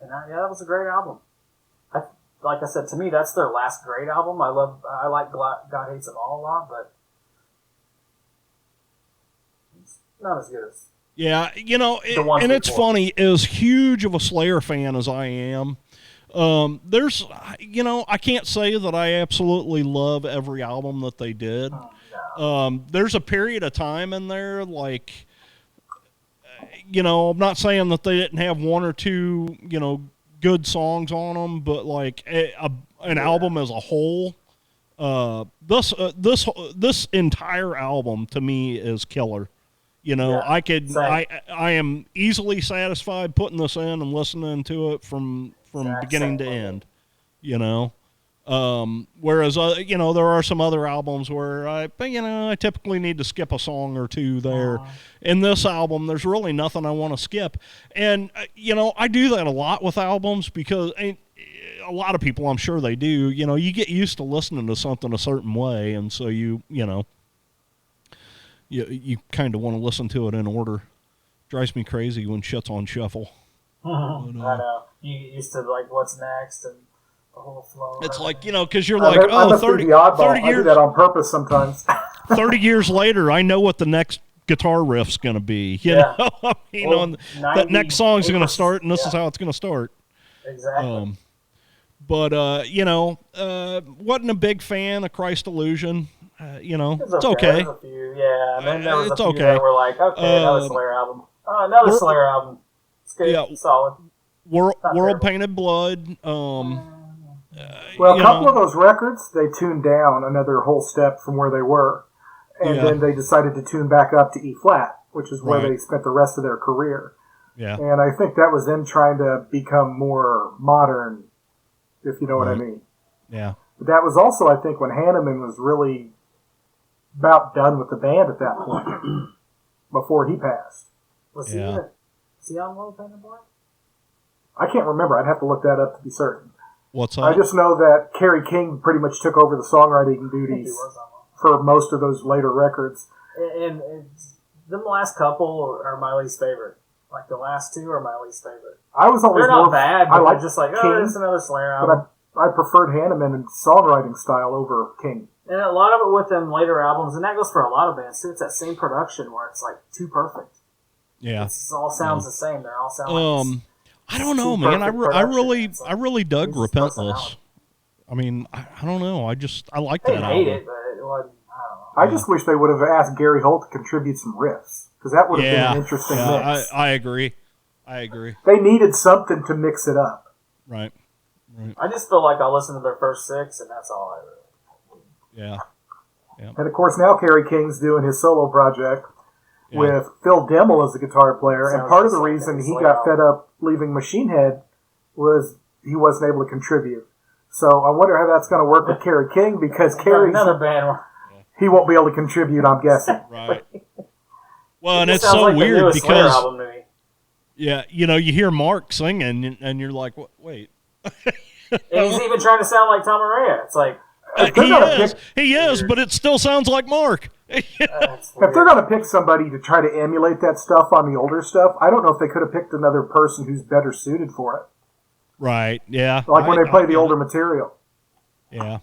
And that was a great album. Like I said, to me, that's their last great album. I like God Hates Them All a lot, but it's not as good as. Yeah, you know, and it's funny, as huge of a Slayer fan as I am, there's, you know, I can't say that I absolutely love every album that they did. There's a period of time in there, like, you know, I'm not saying that they didn't have one or two, you know, good songs on them, but like an album as a whole, this entire album to me is killer. You know, I am easily satisfied putting this in and listening to it from beginning to end. You know, whereas you know, there are some other albums where I typically need to skip a song or two there. In this album, there's really nothing I want to skip, and you know, I do that a lot with albums because a lot of people, I'm sure they do. You know, you get used to listening to something a certain way, and so you know. You kind of want to listen to it in order. Drives me crazy when shit's on shuffle. I know. You used to like what's next and the whole flow. It's like, you know, because you're like, I must 30 be the oddball. 30 I years. do that on purpose sometimes. 30 years later, I know what the next guitar riff's going to be. You know, I mean, that next song's going to start, and this is how it's going to start. Exactly. But you know, wasn't a big fan of Christ Illusion. You know, it's okay. There's a few, yeah. And then there was it's a few okay. that were like, okay, another Slayer album. Oh, another Slayer album. It's good, solid. World Painted Blood. Well, a couple of those records, they tuned down another whole step from where they were. And then they decided to tune back up to E flat, which is where they spent the rest of their career. Yeah. And I think that was them trying to become more modern, if you know what I mean. Yeah. But that was also, I think, when Hanneman was really about done with the band at that point, before he passed. Was he on World Painted Blood? I can't remember. I'd have to look that up to be certain. What's that? I just know that Kerry King pretty much took over the songwriting duties for most of those later records. And them last couple are my least favorite. Like the last two are my least favorite. I was always they're not bad, but I they're just like, King, it's another Slayer album. But I preferred Hanneman and songwriting style over King. And a lot of it with them later albums, and that goes for a lot of bands too. It's that same production where it's like too perfect. Yeah, it all sounds the same. They all sound like I don't know, man. I really dug Repentless. I mean, I don't know. I like that album. I hate it, but it wasn't. I don't know. I just wish they would have asked Gary Holt to contribute some riffs, because that would have been an interesting mix. I agree. They needed something to mix it up. Right. I just feel like I'll listen to their first 6, and that's all I really. Yeah. And of course, now Kerry King's doing his solo project with Phil Demmel as the guitar player, and part of the reason he got fed up leaving Machine Head was he wasn't able to contribute. So I wonder how that's going to work with Kerry King, because Kerry's another band. He won't be able to contribute, I'm guessing. Right. Well, and it's so weird because Yeah, you hear Mark singing, and you're like, wait. And he's even trying to sound like Tom Araya. It's like he is, but it still sounds like Mark. If they're going to pick somebody to try to emulate that stuff on the older stuff, I don't know if they could have picked another person who's better suited for it. Right, yeah. Like when they play the older material. Yeah.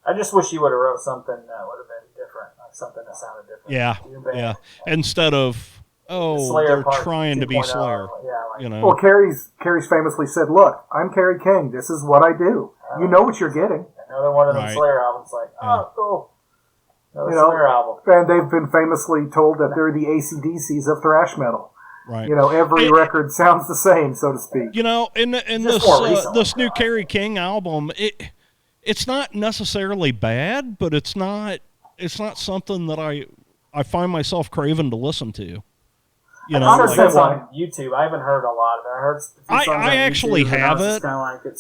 I just wish you would have wrote something that would have been different, like something that sounded different. Yeah. Instead of, they're trying to be Slayer. Yeah, Well, Carrie's famously said, "Look, I'm Carrie King. This is what I do. You know what you're getting." Another one of them Slayer albums, cool. Another Slayer album. And they've been famously told that they're the AC/DCs of thrash metal. Right. Every record sounds the same, so to speak. In this new Carrie King album, it's not necessarily bad, but it's not something that I find myself craving to listen to. I've heard stuff on YouTube. I haven't heard a lot of it. I heard a few songs I actually YouTube, have it.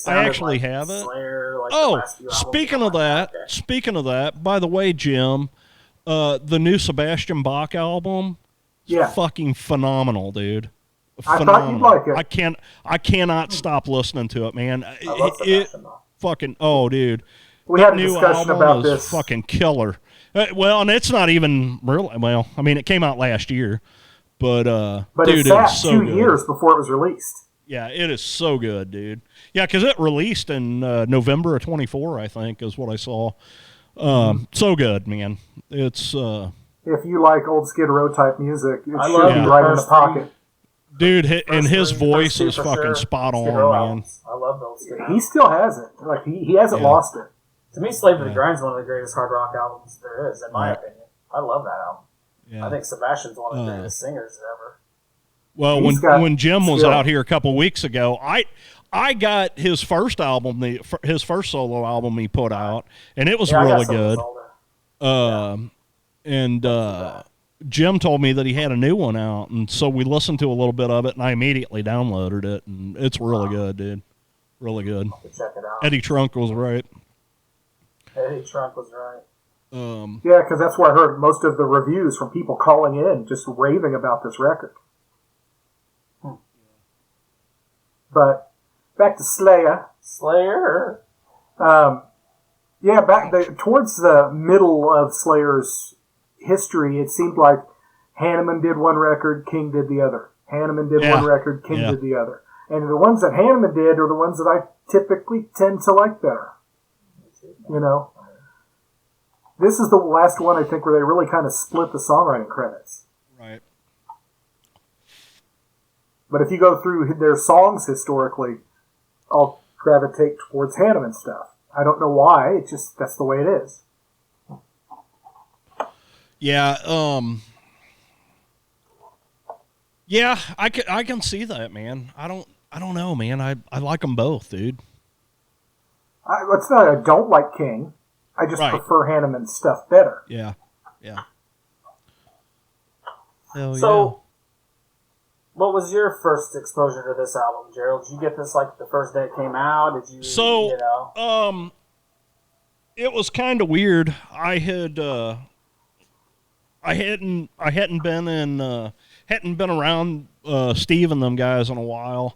I actually have it. Slayer, speaking of that, by the way, Jim, the new Sebastian Bach album, fucking phenomenal, dude. Phenomenal. I thought you'd like it. I cannot stop listening to it, man. I love Sebastian Bach. Fucking dude. We had a discussion about this. Fucking killer. Well, and it's not even really. Well, I mean, it came out last year. But dude, it sat so 2 years before it was released. Yeah, it is so good, dude. Yeah, because it released in November of 24, I think, is what I saw. So good, man. It's if you like old Skid Row type music, it I should be right in the pocket. Dude, and his voice is fucking spot on, man. I love those Skid Row. He still has it. Like he hasn't lost it. To me, Slave to the Grind is one of the greatest hard rock albums there is, in my opinion. I love that album. Yeah. I think Sebastian's one of the greatest singers ever. Well, when Jim was out here a couple weeks ago, I got his first album, his first solo album he put out, and it was really good. And Jim told me that he had a new one out, and so we listened to a little bit of it, and I immediately downloaded it, and it's really good, dude. Really good. I'll have to check it out. Eddie Trunk was right. Yeah, because that's where I heard most of the reviews from people calling in, just raving about this record. But back to Slayer. Towards the middle of Slayer's history, it seemed like Hanneman did one record, King did the other. Hanneman did one record, King did the other. And the ones that Hanneman did are the ones that I typically tend to like better. This is the last one, I think, where they really kind of split the songwriting credits. Right. But if you go through their songs historically, I'll gravitate towards Hanneman stuff. I don't know why. It's just, that's the way it is. Yeah. Yeah, I can see that, man. I don't know, man. I like them both, dude. It's not I don't like King. I just prefer Hanneman's stuff better. Yeah. Hell so, what was your first exposure to this album, Gerald? Did you get this like the first day it came out? Did you? So, it was kind of weird. I hadn't been around Steve and them guys in a while.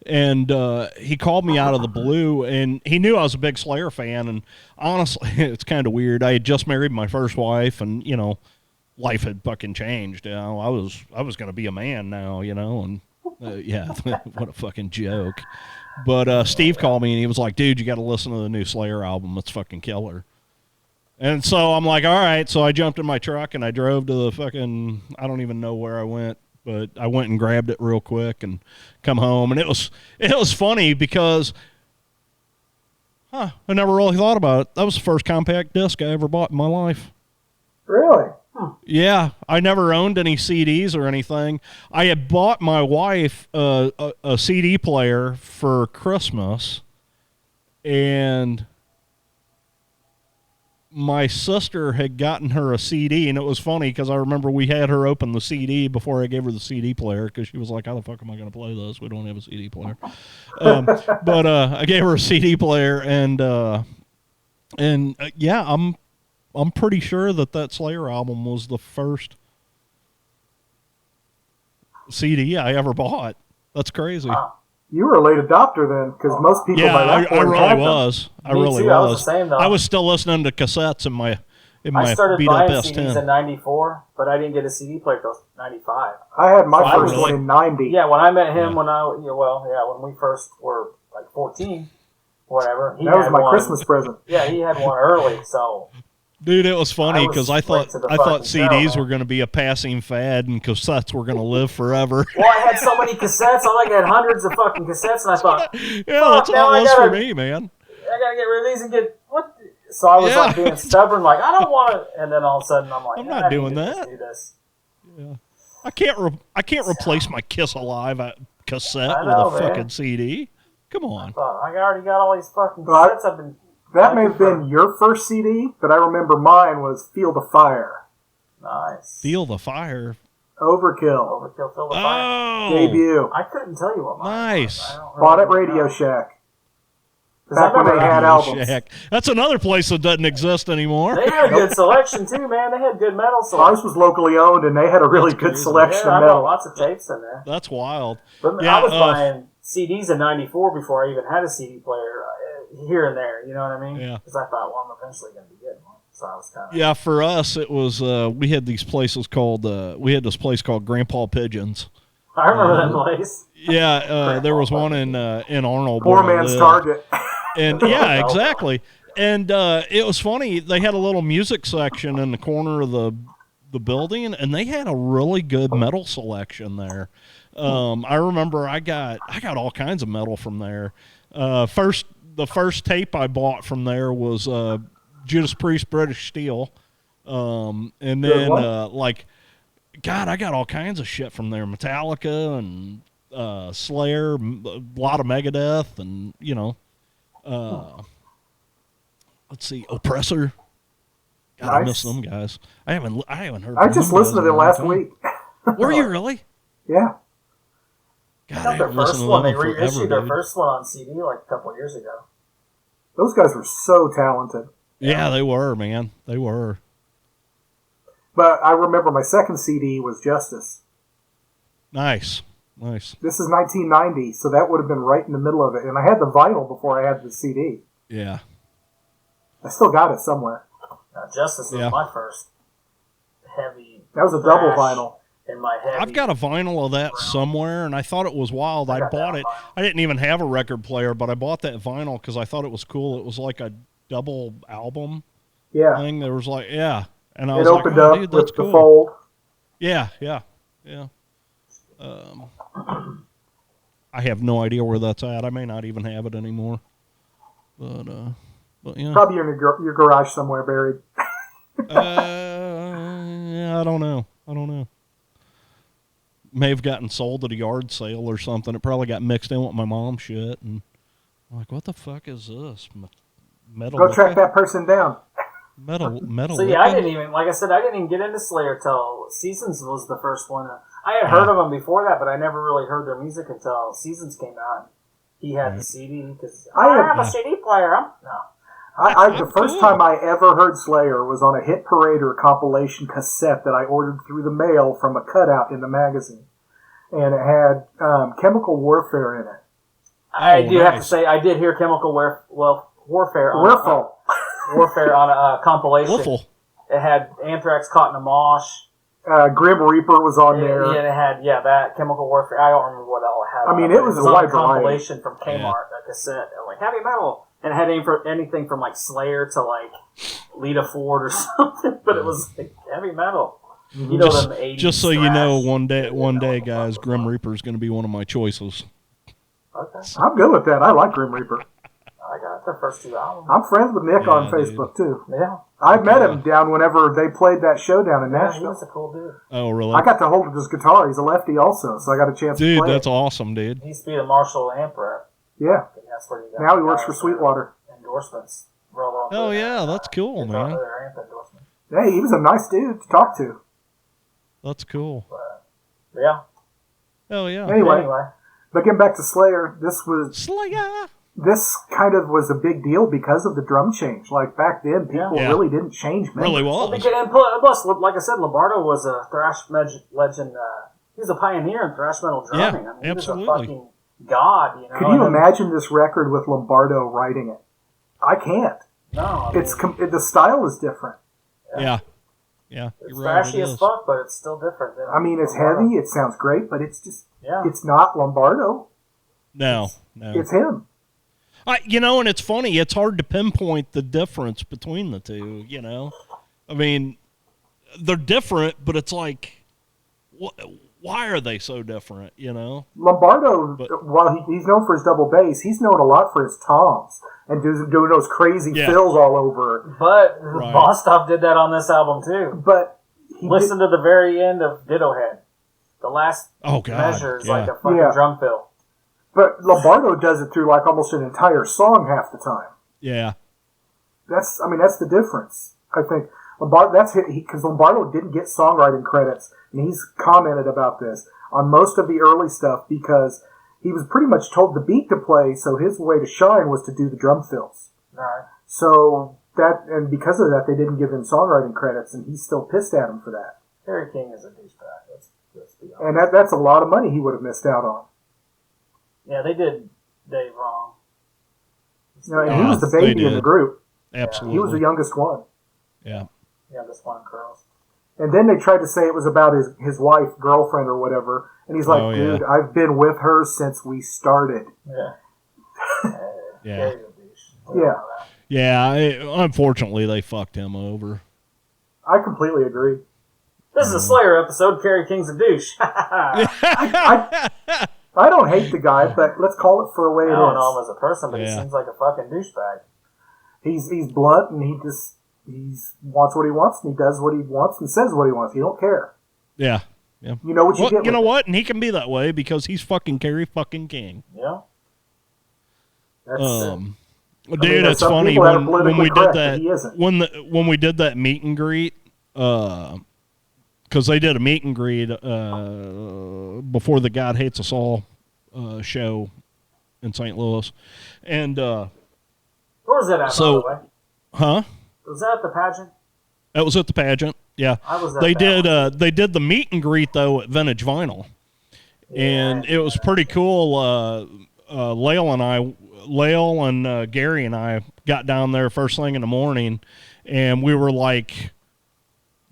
And he called me out of the blue, and he knew I was a big Slayer fan. And honestly, it's kind of weird. I had just married my first wife, and life had fucking changed. I was going to be a man now, and what a fucking joke. But Steve called me, and he was like, "Dude, you got to listen to the new Slayer album. It's fucking killer." And so I'm like, "All right." So I jumped in my truck and I drove to the fucking, I don't even know where I went. But I went and grabbed it real quick and come home. And it was funny because, I never really thought about it. That was the first compact disc I ever bought in my life. Really? Yeah. I never owned any CDs or anything. I had bought my wife a CD player for Christmas. And my sister had gotten her a CD, and it was funny because I remember we had her open the CD before I gave her the CD player because she was like, "How the fuck am I going to play this? We don't have a CD player." But I gave her a CD player, and I'm pretty sure that Slayer album was the first CD I ever bought. That's crazy. Wow. You were a late adopter then, because most people by that I point really had them. was. I Me really too, I was was. the same, though. I was still listening to cassettes in my I started beat up buying S10. CDs in '94, but I didn't get a CD player until '95. I had my So first one in '90. Yeah, when I met him, Yeah. when we first were like 14, whatever. That was my Christmas present. Yeah, he had one early, so. Dude, it was funny because I late thought to the CDs show, were going to be a passing fad and cassettes were going to live forever. Well, I had so many cassettes. I had hundreds of fucking cassettes, and I thought, yeah, that's how it was for me, man. I gotta get rid of these and get what? So I was like being stubborn, like I don't want to. And then all of a sudden, I'm like, I'm not doing I need to that. Do this. Yeah, I can't replace my Kiss Alive cassette I know, with a man. fucking CD. Come on. I already got all these fucking cassettes. I've been. That may have been your first CD, but I remember mine was Feel the Fire. Nice. Feel the Fire. Overkill. Feel the Fire. Oh, Debut. I couldn't tell you what mine nice. was. I don't Bought at really Radio know. Shack. 'Cause I Back when they remember had albums. Shack. That's another place that doesn't exist anymore. They had a good selection too, man. They had good metal Ours selection. was locally owned, and they had a really That's good crazy. selection Yeah, I of bought metal. lots of tapes in there. That's wild. But Yeah, I was buying CDs in '94 before I even had a CD player here and there. You know what I mean? Yeah. Because I thought, well, I'm eventually going to be getting one. So I was kind of. Yeah, for us it was we had these places called we had this place called Grandpa Pigeons. I remember that place. Yeah, there was one in Arnold. Poor where I man's lived. Target. And yeah, exactly. And it was funny. They had a little music section in the corner of the building, and they had a really good metal selection there. I remember I got all kinds of metal from there. The first tape I bought from there was Judas Priest, British Steel, and then God, I got all kinds of shit from there. Metallica and Slayer, a lot of Megadeth, and let's see, Oppressor. God, I miss them guys. I haven't heard. I from just them listened to guys in them a long last time. week. Were you really? Yeah. God, I got I their haven't listened first to one. them They forever, reissued their dude. first one on CD like a couple of years ago. Those guys were so talented. Yeah, they were, man. They were. But I remember my second CD was Justice. Nice. This is 1990, so that would have been right in the middle of it. And I had the vinyl before I had the CD. Yeah. I still got it somewhere. Justice was Yeah. my first heavy. That was a double thrash vinyl. in my heavy. I've got a vinyl of that somewhere, and I thought it was wild. I got bought that it. vinyl. I didn't even have a record player, but I bought that vinyl because I thought it was cool. It was like a double album Yeah. thing. There was like, yeah. And I It was like, opened oh, up dude, that's with cool. the fold. Yeah. I have no idea where that's at. I may not even have it anymore. But yeah. Probably in your garage somewhere buried. Yeah, I don't know. May have gotten sold at a yard sale or something. It probably got mixed in with my mom's shit. And I'm like, what the fuck is this? Metal. Go track that person down. Metal. So yeah, I didn't even, like I said, I didn't even get into Slayer till Seasons was the first one. I had heard of them before that, but I never really heard their music until Seasons came out. He had the CD because I have a CD player. The first time I ever heard Slayer was on a Hit Parader compilation cassette that I ordered through the mail from a cutout in the magazine. And it had Chemical Warfare in it. I do have to say, I did hear Chemical Warfare on Warfare on a compilation. Wiffle. It had Anthrax Caught in a Mosh. Grim Reaper was on there. Yeah, it had that Chemical Warfare. I don't remember what all it had. I mean, on it was a on wide a compilation from Kmart, a cassette, like heavy metal, and it had anything from like Slayer to like Lita Ford or something, but it was like heavy metal. You know, them 80s Just so you thrash. know, one day, guys, Grim Reaper is going to be one of my choices. Okay, I'm good with that. I like Grim Reaper. I got the first two albums. I'm friends with Nick on Yeah, Facebook, too. Yeah, I met him down whenever they played that show down in he Nashville. was a cool dude. Oh, really? I got to hold his guitar. He's a lefty also, so I got a chance to Dude, play that's it. awesome, dude. He used to be the Marshall amp rep. Yeah. And that's where he got Now he works for Sweetwater. endorsements. Roll on Oh, with yeah, that, that's cool, guitar- man. their amp endorsements. Hey, he was a nice dude to talk to. That's cool. But yeah. Oh, yeah. Anyway, but getting back to Slayer, Slayer! this kind of was a big deal because of the drum change. Like back then, people Yeah. really didn't change members. Really Well, was. and plus, like I said, Lombardo was a thrash legend He's a pioneer in thrash metal drumming. I mean, absolutely. He was a fucking god, you know. Could you imagine this record with Lombardo writing it? I can't. No, the style is different. Yeah. It's thrashy as fuck, but it's still different. I mean, it's Lombardo. heavy. It sounds great, but it's just it's not Lombardo. No. It's him. And it's funny. It's hard to pinpoint the difference between the two. You know, I mean, they're different, but it's like, why are they so different? You know, Lombardo, while he's known for his double bass, he's known a lot for his toms and doing those crazy fills all over. But Bostov did that on this album too. But listen to the very end of Ditto Head. The last measure is like a fucking drum fill. But Lombardo does it through like almost an entire song half the time. Yeah. That's the difference. I think because Lombardo didn't get songwriting credits, and he's commented about this on most of the early stuff because he was pretty much told the beat to play, so his way to shine was to do the drum fills. Right. So because of that, they didn't give him songwriting credits, and he's still pissed at him for that. Kerry King is a douchebag. Let's be honest. And that's a lot of money he would have missed out on. Yeah, they did Dave wrong. And he was the baby in the group. Absolutely. He was the youngest one. Yeah. Youngest one in curls. And then they tried to say it was about his wife, girlfriend, or whatever. And he's like, dude, I've been with her since we started. Yeah. Yeah, unfortunately, they fucked him over. I completely agree. This is a Slayer episode. Kerry King's a douche. I don't hate the guy, but let's call it for the way it is. I don't know him as a person, but he seems like a fucking douchebag. He's blunt, and he wants what he wants, and he does what he wants, and says what he wants. He don't care. Yeah. You know what you get. You know what? And he can be that way because he's fucking Kerry fucking King. Yeah. Dude, it's funny when we did that when we did that meet and greet. Because they did a meet and greet before the God Hates Us All show in St. Louis. And where was that at, by the way? Huh? Was that at the pageant? That was at the pageant, yeah. I was at they did the meet and greet, though, at Vintage Vinyl. And it was pretty cool. Lael and Gary and I got down there first thing in the morning, and we were like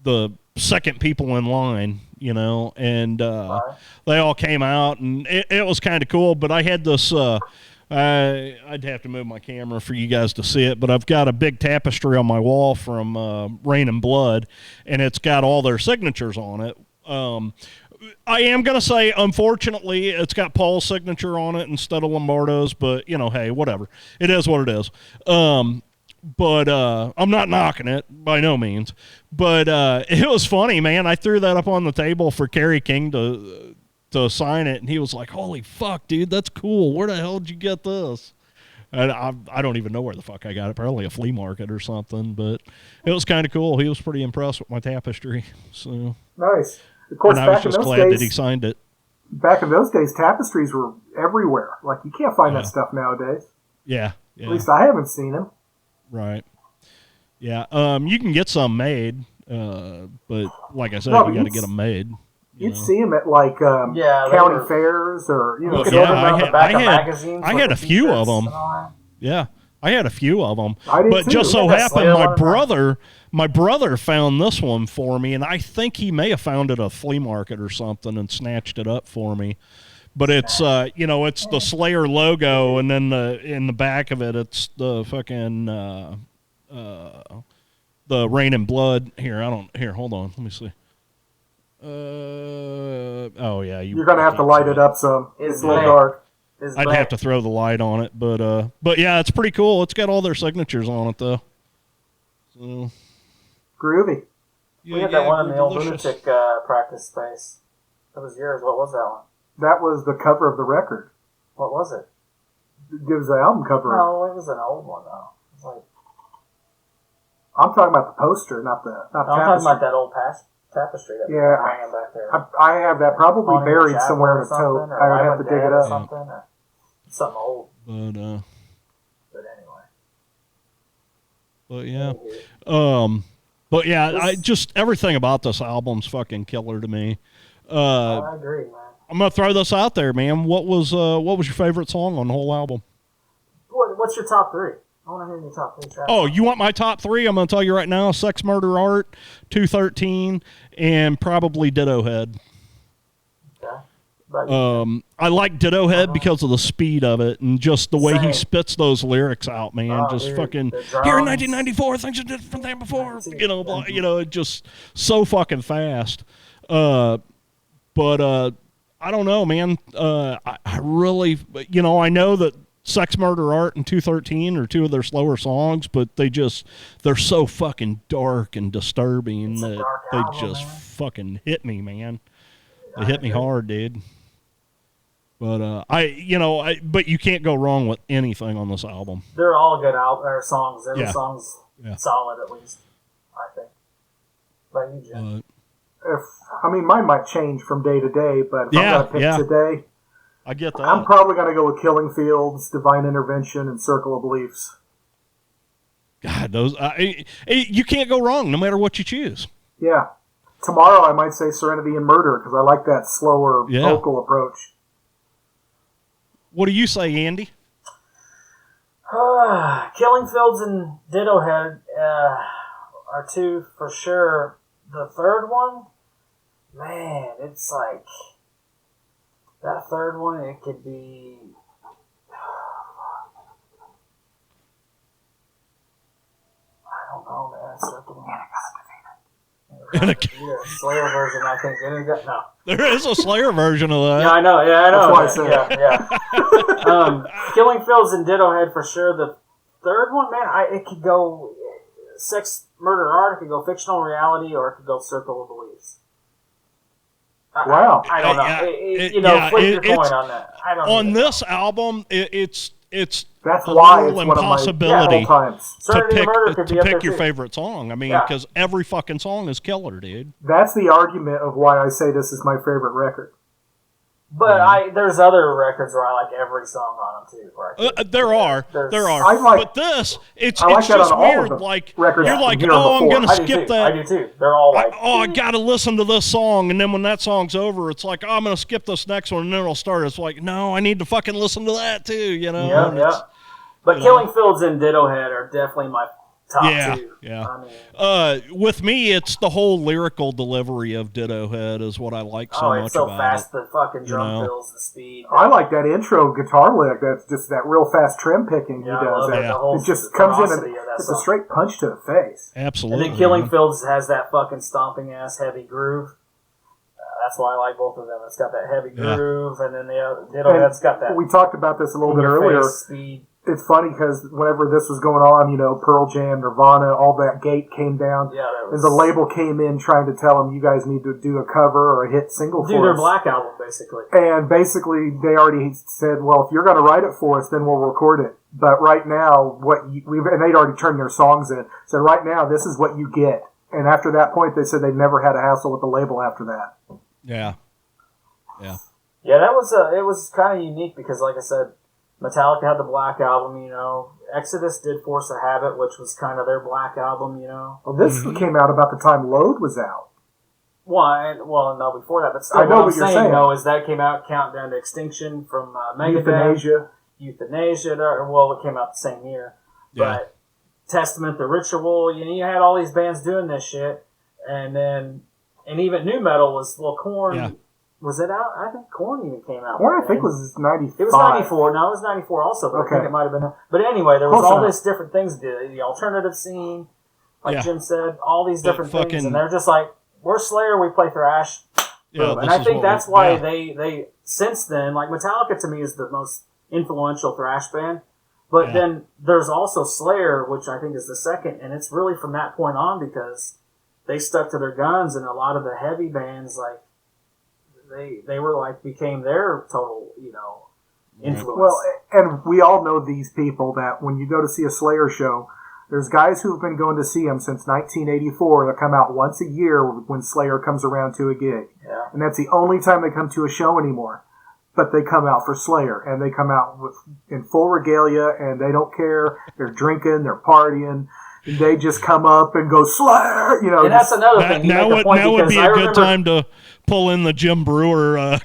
the second people in line, you know, and they all came out, and it was kind of cool. But I had this I'd have to move my camera for you guys to see it, but I've got a big tapestry on my wall from Rain and Blood, and it's got all their signatures on it. I am going to say, unfortunately, it's got Paul's signature on it instead of Lombardo's, but, you know, hey, whatever. It is what it is. But I'm not knocking it by no means. But it was funny, man. I threw that up on the table for Kerry King to sign it, and he was like, holy fuck, dude, that's cool. Where the hell did you get this? And I don't even know where the fuck I got it. Probably a flea market or something, but it was kind of cool. He was pretty impressed with my tapestry. So nice. Of course, and I was just glad that he signed it. Back in those days, tapestries were everywhere. Like, you can't find that stuff nowadays. Yeah. At least I haven't seen them. Right. Yeah. You can get some made, but like I said, you got to get them made. You'd see them at like county fairs, or I had a few of them. Yeah, I had a few of them. But just so happened, my brother found this one for me, and I think he may have found it at a flea market or something and snatched it up for me. But it's it's the Slayer logo, and then in the back of it, it's the fucking the Rain and Blood. Here, hold on, let me see. You're gonna have to light it up some. It's a little dark. I'd have to throw the light on it, but yeah, it's pretty cool. It's got all their signatures on it, though. So groovy. We had that one in the old Lunatic practice space. That was yours. What was that one? That was the cover of the record. What was it? It was the album cover. No, it was an old one though. It's like I'm talking about the poster, not the I'm talking about that old tapestry that hanging back there. I have that probably buried somewhere in a tote. I would have to dig it up. Something old. But anyway. But yeah. But yeah, I just everything about this album's fucking killer to me. I agree, man. I'm gonna throw this out there, man. What was your favorite song on the whole album? What's your top three? I want to hear your top three tracks. Oh, you want my top three? I'm gonna tell you right now: Sex, Murder, Art, 213, and probably Ditto Head. I like Ditto Head because of the speed of it and just the way he spits those lyrics out, man. Just fucking here in 1994, things are different than before. Just so fucking fast. But I don't know, man. I really, I know that Sex, Murder, Art, and 213 are two of their slower songs, but they're so fucking dark and disturbing that they just fucking hit me, man. They hit me hard, dude. But but you can't go wrong with anything on this album. They're all good songs. Every song's solid, at least, I think. But you, Jim? Mine might change from day to day, but if I'm gonna pick today, I get that. I'm probably gonna go with Killing Fields, Divine Intervention, and Circle of Beliefs. God, those you can't go wrong no matter what you choose. Yeah. Tomorrow I might say Serenity and Murder because I like that slower vocal approach. What do you say, Andy? Killing Fields and Ditto Head are two for sure. The third one, man, it's like that third one. It could be. I don't know, man. Slayer version, I think. No. There is a Slayer version of that. Yeah, I know. That's why I said Killing Fields and Ditto Head for sure. The third one, man, it could go Sex, Murder, Art. It could go Fictional Reality, or it could go Circle of Beliefs. Wow. I don't know. Flip your coin on that. I don't know. On this album, it's that's a why real it's impossibility to pick your favorite song. I mean, because every fucking song is killer, dude. That's the argument of why I say this is my favorite record. But there's other records where I like every song on them too. There are. But this, it's like just weird. Like records you're like, I'm gonna skip that. I do too. They're all like, I gotta listen to this song, and then when that song's over, it's like, I'm gonna skip this next one, and then it'll start. It's like, no, I need to fucking listen to that too. Yeah. But Killing Fields and Ditto Head are definitely my top two. Yeah. With me, it's the whole lyrical delivery of Ditto Head is what I like so much it's so about fast, it. the fucking drum fills, the speed. I like that intro guitar lick. That's just that real fast trim picking he does. It just comes in and it's a straight punch to the face. Absolutely. And then Killing Fields has that fucking stomping ass heavy groove. That's why I like both of them. It's got that heavy groove, and then the Ditto Head's got that. We talked about this a little bit earlier. Speed. It's funny because whenever this was going on, Pearl Jam, Nirvana, all that gate came down. Yeah, and the label came in trying to tell them, you guys need to do a cover or a hit single for us. Do their Black Album, basically. And basically, they already said, well, if you're going to write it for us, then we'll record it. But right now, and they'd already turned their songs in. So right now, this is what you get. And after that point, they said they never had a hassle with the label after that. Yeah. Yeah, it was kind of unique because, like I said, Metallica had the Black Album, Exodus did Force a Habit, which was kind of their Black Album, Well, this came out about the time Load was out. Well, no, before that. But still, I know what I'm saying, though, is that came out Countdown to Extinction from Megadeth. Euthanasia. Well, it came out the same year. Yeah. But Testament, The Ritual, you had all these bands doing this shit. And even new metal was, Korn. Yeah. Was it out? I think Korn even came out. Korn, I think, was 95. It was 94. No, it was 94 also, but I think it might have been. But anyway, there was all this different things. The alternative scene, like Jim said, all these different things. And they're just like, we're Slayer, we play thrash. Yeah, and I think that's why they, since then, like Metallica to me is the most influential thrash band. But then there's also Slayer, which I think is the second. And it's really from that point on because they stuck to their guns and a lot of the heavy bands, like, they were like became their total, influence. Well, and we all know these people that when you go to see a Slayer show, there's guys who've been going to see them since 1984 that come out once a year when Slayer comes around to a gig. Yeah. And that's the only time they come to a show anymore. But they come out for Slayer, and they come out in full regalia, and they don't care. They're drinking, they're partying. They just come up and go Slayer, And that's another thing. Now would be a good time to pull in the Jim Brewer.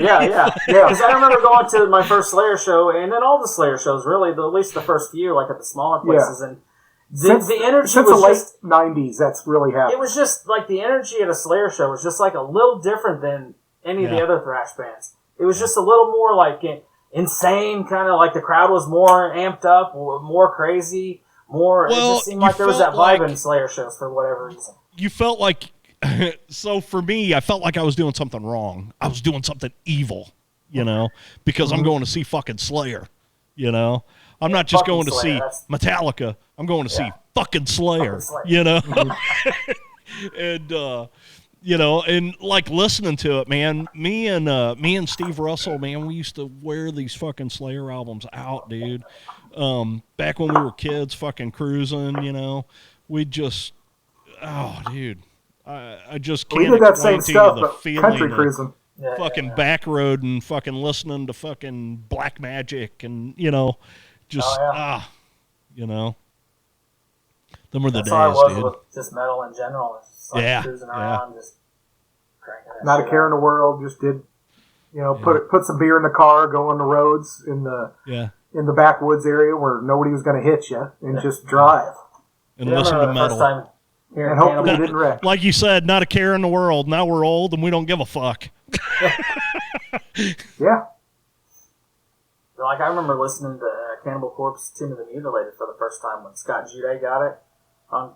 Yeah. Because I remember going to my first Slayer show, and then all the Slayer shows, really, at least the first few, like at the smaller places, and the energy since was the late just 90s, that's really happened. It was just like the energy at a Slayer show was just like a little different than any of the other thrash bands. It was just a little more like insane, kind of like the crowd was more amped up, more crazy, more. Well, it just seemed like there was that vibe like in Slayer shows for whatever reason. You felt like, so for me, I felt like I was doing something wrong. I was doing something evil, because I'm going to see fucking Slayer, I'm not just going to see Metallica. I'm going to see fucking Slayer, and and like listening to it, man. Me and Steve Russell, man, we used to wear these fucking Slayer albums out, dude. Back when we were kids, fucking cruising, we just, dude, I just can't we did that explain same to stuff, you the but feeling country of cruising. fucking back road and fucking listening to fucking Black Magic and just them were the That's how I days, was dude. with just metal in general. Just like cruising around, just cranking that Not a shit care out. in the world. Just did, put some beer in the car, go on the roads in the backwoods area where nobody was going to hit you, and just drive. And listen to the metal. first time hearing And hopefully Cannibal- you didn't wreck. Like you said, not a care in the world. Now we're old and we don't give a fuck. Yeah. Like, I remember listening to Cannibal Corpse, Tomb of the Mutilated for the first time when Scott Jude got it on,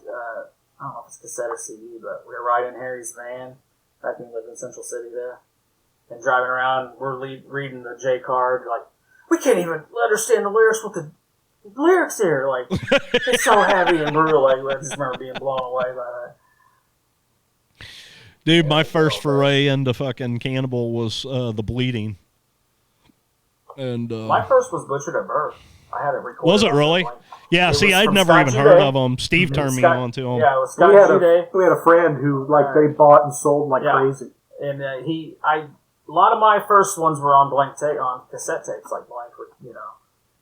I don't know if it's cassette or CD, but we were riding Harry's van back when we lived in Central City there, and driving around, we're reading the J card, like, we can't even understand the lyrics with the lyrics here, like, it's so heavy and brutal, like, I just remember being blown away by that. Dude, my first foray into fucking Cannibal was The Bleeding. And my first was Butchered at Birth. I had it recorded. was it really? Yeah, It see, was I'd from never Scott even Jude. heard of them. Steve turned me on to them. Yeah, it was Scott Jude. We had a friend who, they bought and sold like crazy. And a lot of my first ones were on on cassette tapes, like blank,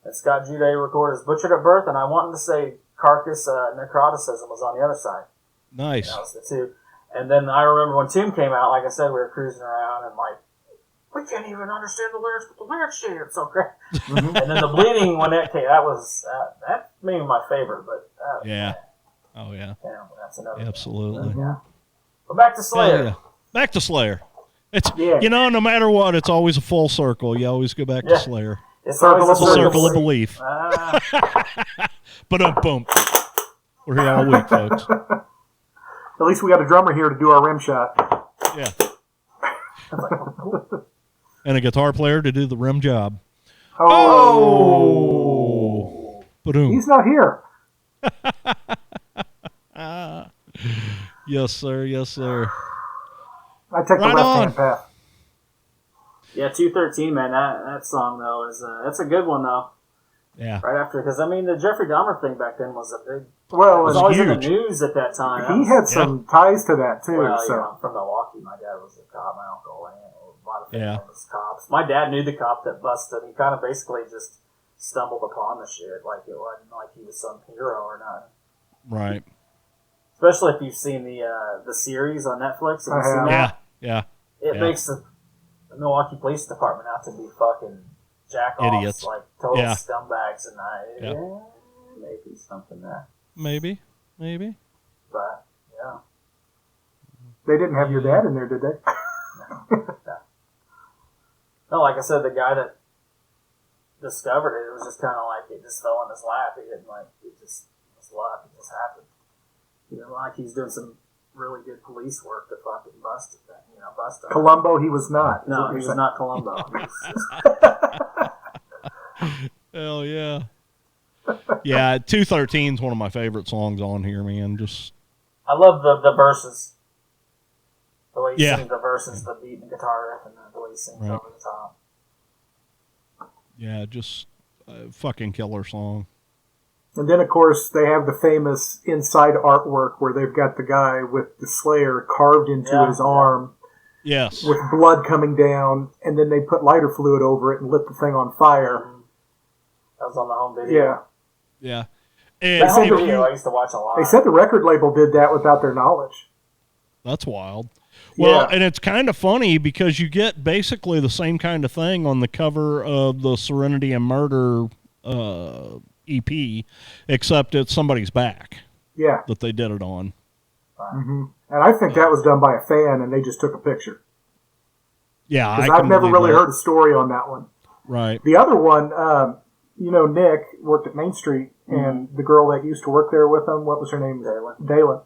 And Scott Jude recorded his Butchered at Birth, and I wanted to say Carcass Necroticism was on the other side. Nice. That was the two. And then I remember when Tomb came out, like I said, we were cruising around and we can't even understand the lyrics, but the lyrics shit, it's so great. And then the Bleeding, when that came, that made my favorite, but yeah. Oh yeah. That's another. Absolutely. Yeah. But back to Slayer. Yeah. Back to Slayer. It's no matter what, it's always a full circle. You always go back to Slayer. It's always It's a circle of belief. But boom. We're here all week, folks. At least we got a drummer here to do our rim shot. Yeah. And a guitar player to do the rim job. Oh! Ba-doom. He's not here. Yes, sir. Yes, sir. I take the left-hand path. Yeah, 213, man. That song though that's a good one though. Yeah. Right after, because the Jeffrey Dahmer thing back then was a big. Well, it was always in the news at that time. He had some ties to that too. Well, so. I'm from Milwaukee. My dad was a cop. My uncle and a lot of family was cops. My dad knew the cop that busted. He kind of basically just stumbled upon the shit. Like it wasn't like he was some hero or nothing. Right. Especially if you've seen the series on Netflix. Have you seen that? Yeah. It makes the Milwaukee Police Department out to be fucking jack-offs, idiots, like total scumbags, and maybe something there. Maybe. But yeah, they didn't have your dad in there, did they? No, like I said, the guy that discovered it, it was just kind of like it just fell in his lap. He didn't it just was luck. It just happened. Like he's doing some really good police work to fucking bust it. Bust him. Columbo, he was not. No, he was not Columbo. Hell yeah. Yeah, 213 is one of my favorite songs on here, man. I love the verses. The way he sings the verses, the beat and guitar riff, and the way he sings over the top. Yeah, just a fucking killer song. And then, of course, they have the famous inside artwork where they've got the guy with the Slayer carved into his arm. Yes. With blood coming down, and then they put lighter fluid over it and lit the thing on fire. That was on the home video. Yeah. That home video I used to watch a lot. They said the record label did that without their knowledge. That's wild. Well, Yeah. and it's kind of funny because you get basically the same kind of thing on the cover of the Serenity and Murder EP, except it's somebody's back Yeah. that they did it on. Mm-hmm. And I think that was done by a fan, and they just took a picture. Yeah, Because I I've never believe really that. heard a story on that one. Right. The other one, Nick worked at Main Street, and the girl that used to work there with him, what was her name? Dalen.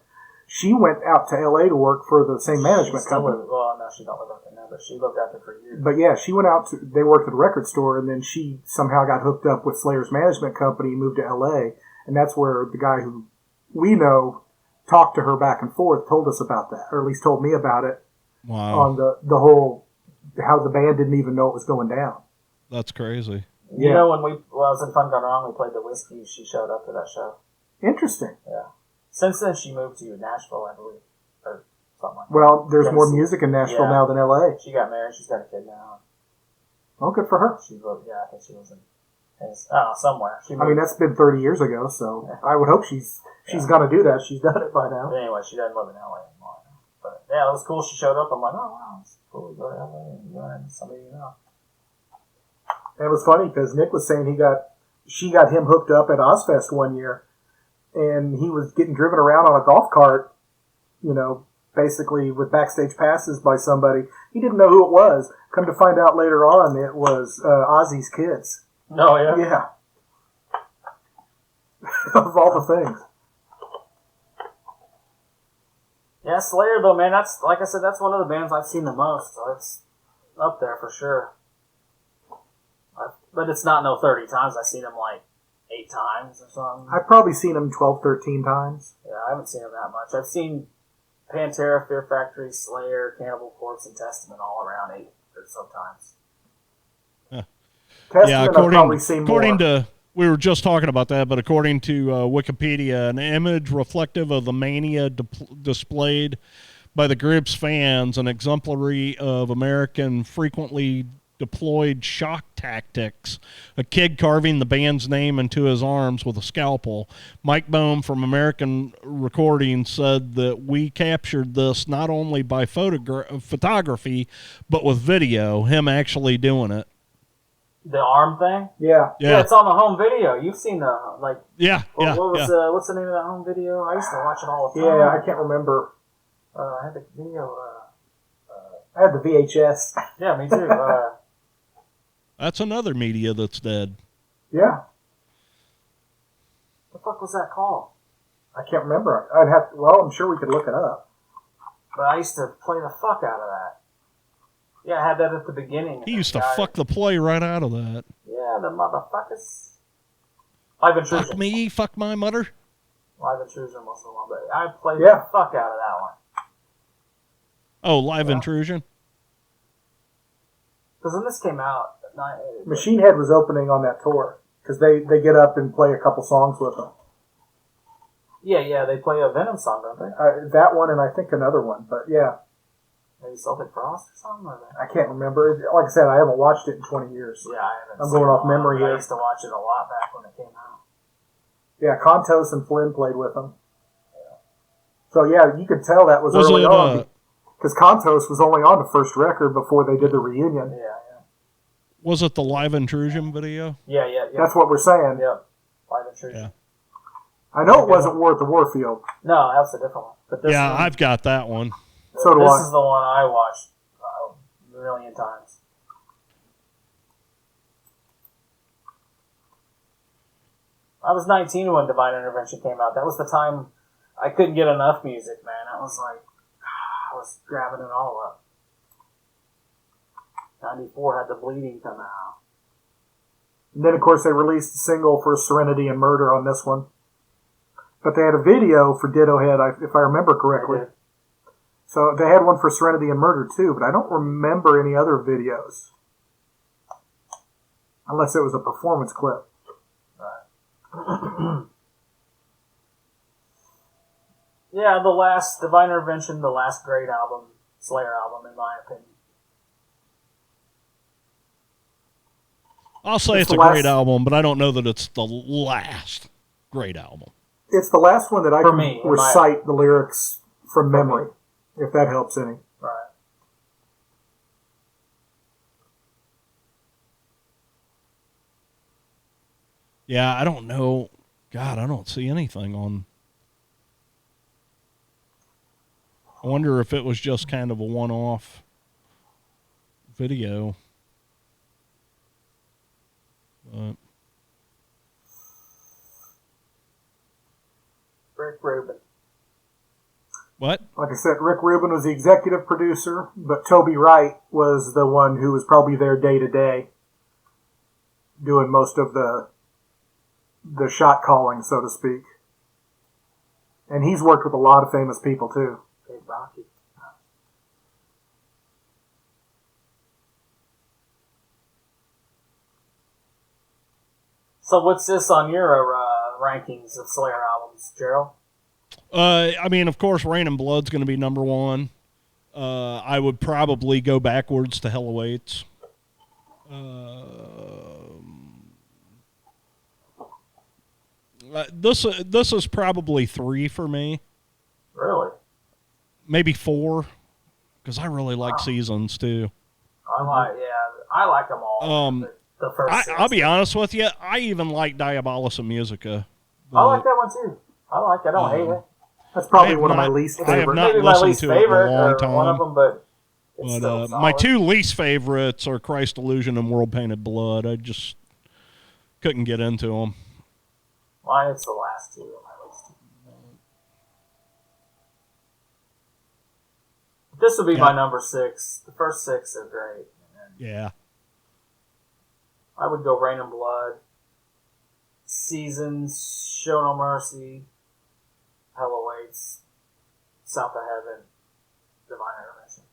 She went out to L.A. to work for the same management company. Well, no, she don't live out there now, but she lived out there for years. But yeah, she went out they worked at a record store, and then she somehow got hooked up with Slayer's management company, moved to L.A., and that's where the guy who we know talked to her back and forth, told us about that, or at least told me about it. Wow. On the whole, how the band didn't even know it was going down. That's crazy. You know, when I was in Fun Gone Wrong, we played the Whiskey. She showed up to that show. Interesting. Yeah. Since then, she moved to Nashville, I believe, or something like that. Well, there's more Tennessee. music in Nashville now than L.A. She got married. She's got a kid now. Oh, good for her. I think she was in, I don't know, somewhere. I mean, that's been 30 years ago, so I would hope she's going to do that. She's done it by now. But anyway, she doesn't live in L.A. anymore. But yeah, it was cool. She showed up. I'm like, oh wow, it's cool. You go to L.A. and you're somebody you know. And it was funny because Nick was saying she got him hooked up at Ozfest one year, and he was getting driven around on a golf cart, basically with backstage passes by somebody. He didn't know who it was. Come to find out later on, it was Ozzy's kids. Oh, yeah? Yeah. Of all the things. Yeah, Slayer, though, man, that's, like I said, that's one of the bands I've seen the most, so it's up there for sure. But it's not 30 times. I've seen them like 8 times or something. I've probably seen them 12, 13 times. Yeah, I haven't seen them that much. I've seen Pantera, Fear Factory, Slayer, Cannibal Corpse, and Testament all around 8 or so times. Yeah, according to, we were just talking about that, but according to Wikipedia, an image reflective of the mania displayed by the group's fans, an exemplary of American frequently deployed shock tactics, a kid carving the band's name into his arms with a scalpel. Mike Bohm from American Recording said that we captured this not only by photography, but with video, him actually doing it. The arm thing? Yeah. Yeah, it's on the home video. You've seen the, like... Yeah, what's the name of that home video? I used to watch it all the time. Yeah, I can't remember. I had the video... I had the VHS. Yeah, me too. That's another media that's dead. Yeah. What the fuck was that called? I can't remember. I'm sure we could look it up. But I used to play the fuck out of that. Yeah, I had that at the beginning. He used to fuck the play right out of that. Yeah, the motherfuckers. Live Intrusion. Fuck me, fuck my mother. Live Intrusion was the one, but I played the fuck out of that one. Oh, Live Intrusion? Because when this came out... Machine Head was opening on that tour because they get up and play a couple songs with them. Yeah, they play a Venom song, don't they? That one and I think another one, but yeah. Maybe Celtic Frost or something? I can't remember. Like I said, I haven't watched it in 20 years. Yeah, I haven't. I'm going off memory here. I used to watch it a lot back when it came out. Yeah, Contos and Flynn played with them. Yeah. So yeah, you could tell that was early on because Contos was only on the first record before they did the reunion. Yeah. Was it the Live Intrusion video? Yeah. That's what we're saying. Yep. Live Intrusion. Yeah. I know it wasn't War at the Warfield. No, that's a different one. But this one, I've got that one. So do I. This is the one I watched a million times. I was 19 when Divine Intervention came out. That was the time I couldn't get enough music, man. I was like, I was grabbing it all up. 94 had The Bleeding come out. And then, of course, they released a single for Serenity and Murder on this one. But they had a video for Ditto Head, if I remember correctly. So they had one for Serenity and Murder, too, but I don't remember any other videos. Unless it was a performance clip. Right. Yeah, the last Divine Intervention, the last great album, Slayer album, in my opinion. I'll say it's a great album, but I don't know that it's the last great album. It's the last one that I can recite the lyrics from memory, if that helps any. Right. Yeah, I don't know. God, I don't see anything on. I wonder if it was just kind of a one-off video. Rick Rubin. What? Like I said, Rick Rubin was the executive producer, but Toby Wright was the one who was probably there day to day, doing most of the shot calling, so to speak. And he's worked with a lot of famous people too. Dave Rocky. So what's this on your rankings of Slayer albums, Gerald? I mean, of course, Rain and Blood's going to be number one. I would probably go backwards to Hell Awaits. This is probably 3 for me. Really? Maybe 4, because I really like Seasons too. I like them all. The first I'll be honest with you. I even like Diabolus Musica. I like that one too. I don't hate it. That's probably one of my least favorite. I have not Maybe my listened least to favorite it in a long or time. one of them, but it's still my solid. 2 least favorites are Christ Illusion and World Painted Blood. I just couldn't get into them. Mine, it's the last 2 on my list. This would be my number 6. The first 6 are great. Yeah. I would go Rain and Blood, Seasons, Show No Mercy, Hell Awaits, South of Heaven, Divine Intervention.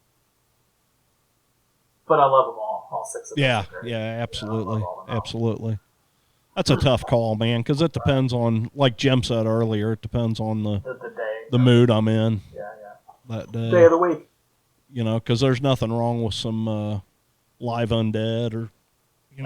But I love them all 6 of them. Yeah, absolutely. Absolutely. That's a tough call, man, because it depends on, like Jim said earlier, it depends on the day. The mood I'm in. Yeah. That day. Day of the week. You know, because there's nothing wrong with some Live Undead or,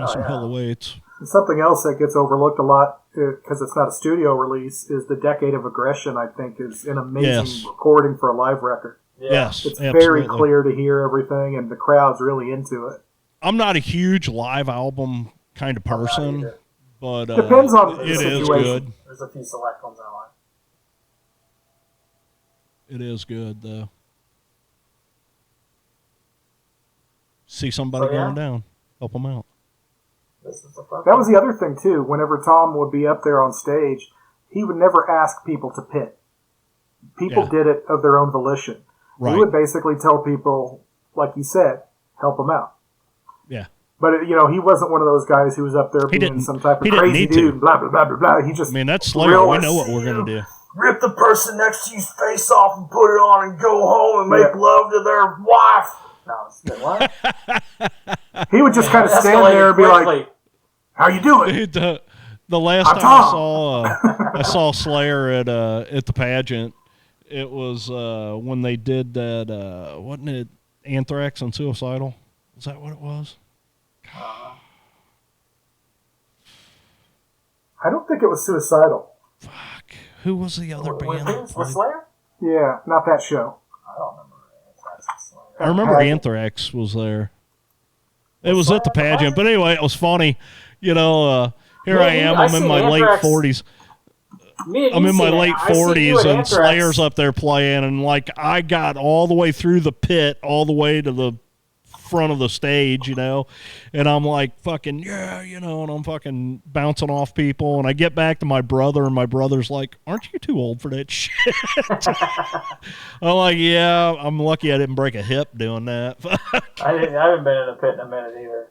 some Hell Awaits. And something else that gets overlooked a lot, because it's not a studio release, is the Decade of Aggression, I think, is an amazing recording for a live record. Yeah. Yes, it's very clear to hear everything, and the crowd's really into it. I'm not a huge live album kind of person, but depends on the it situation. Is good. There's a few select ones I like. It is good, though. See somebody going down, help them out. That was the other thing, too. Whenever Tom would be up there on stage, he would never ask people to pit. People did it of their own volition. Right. He would basically tell people, like you said, help them out. Yeah. But, he wasn't one of those guys who was up there being some type of crazy dude, blah, blah, blah, blah, blah. He just... I mean, that's Slayer. We know what we're going to do. Rip the person next to you's face off and put it on and go home and make love to their wife. No, what? He would just kind of stand there and be like, how you doing? Dude, the last time I saw Slayer at the pageant, it was when they did that, wasn't it Anthrax and Suicidal? Was that what it was? I don't think it was Suicidal. Fuck. Who was the other band? Was Slayer? Yeah, not that show. I don't remember Anthrax and Slayer. I remember Anthrax was there. It was at the pageant, but anyway, it was funny. Here I am. I'm in my late 40s. I'm in my late 40s, and Slayer's up there playing, and I got all the way through the pit, all the way to the front of the stage, and I'm like, fucking, and I'm fucking bouncing off people, and I get back to my brother, and my brother's like, aren't you too old for that shit? I'm like, yeah, I'm lucky I didn't break a hip doing that. I haven't been in a pit in a minute either.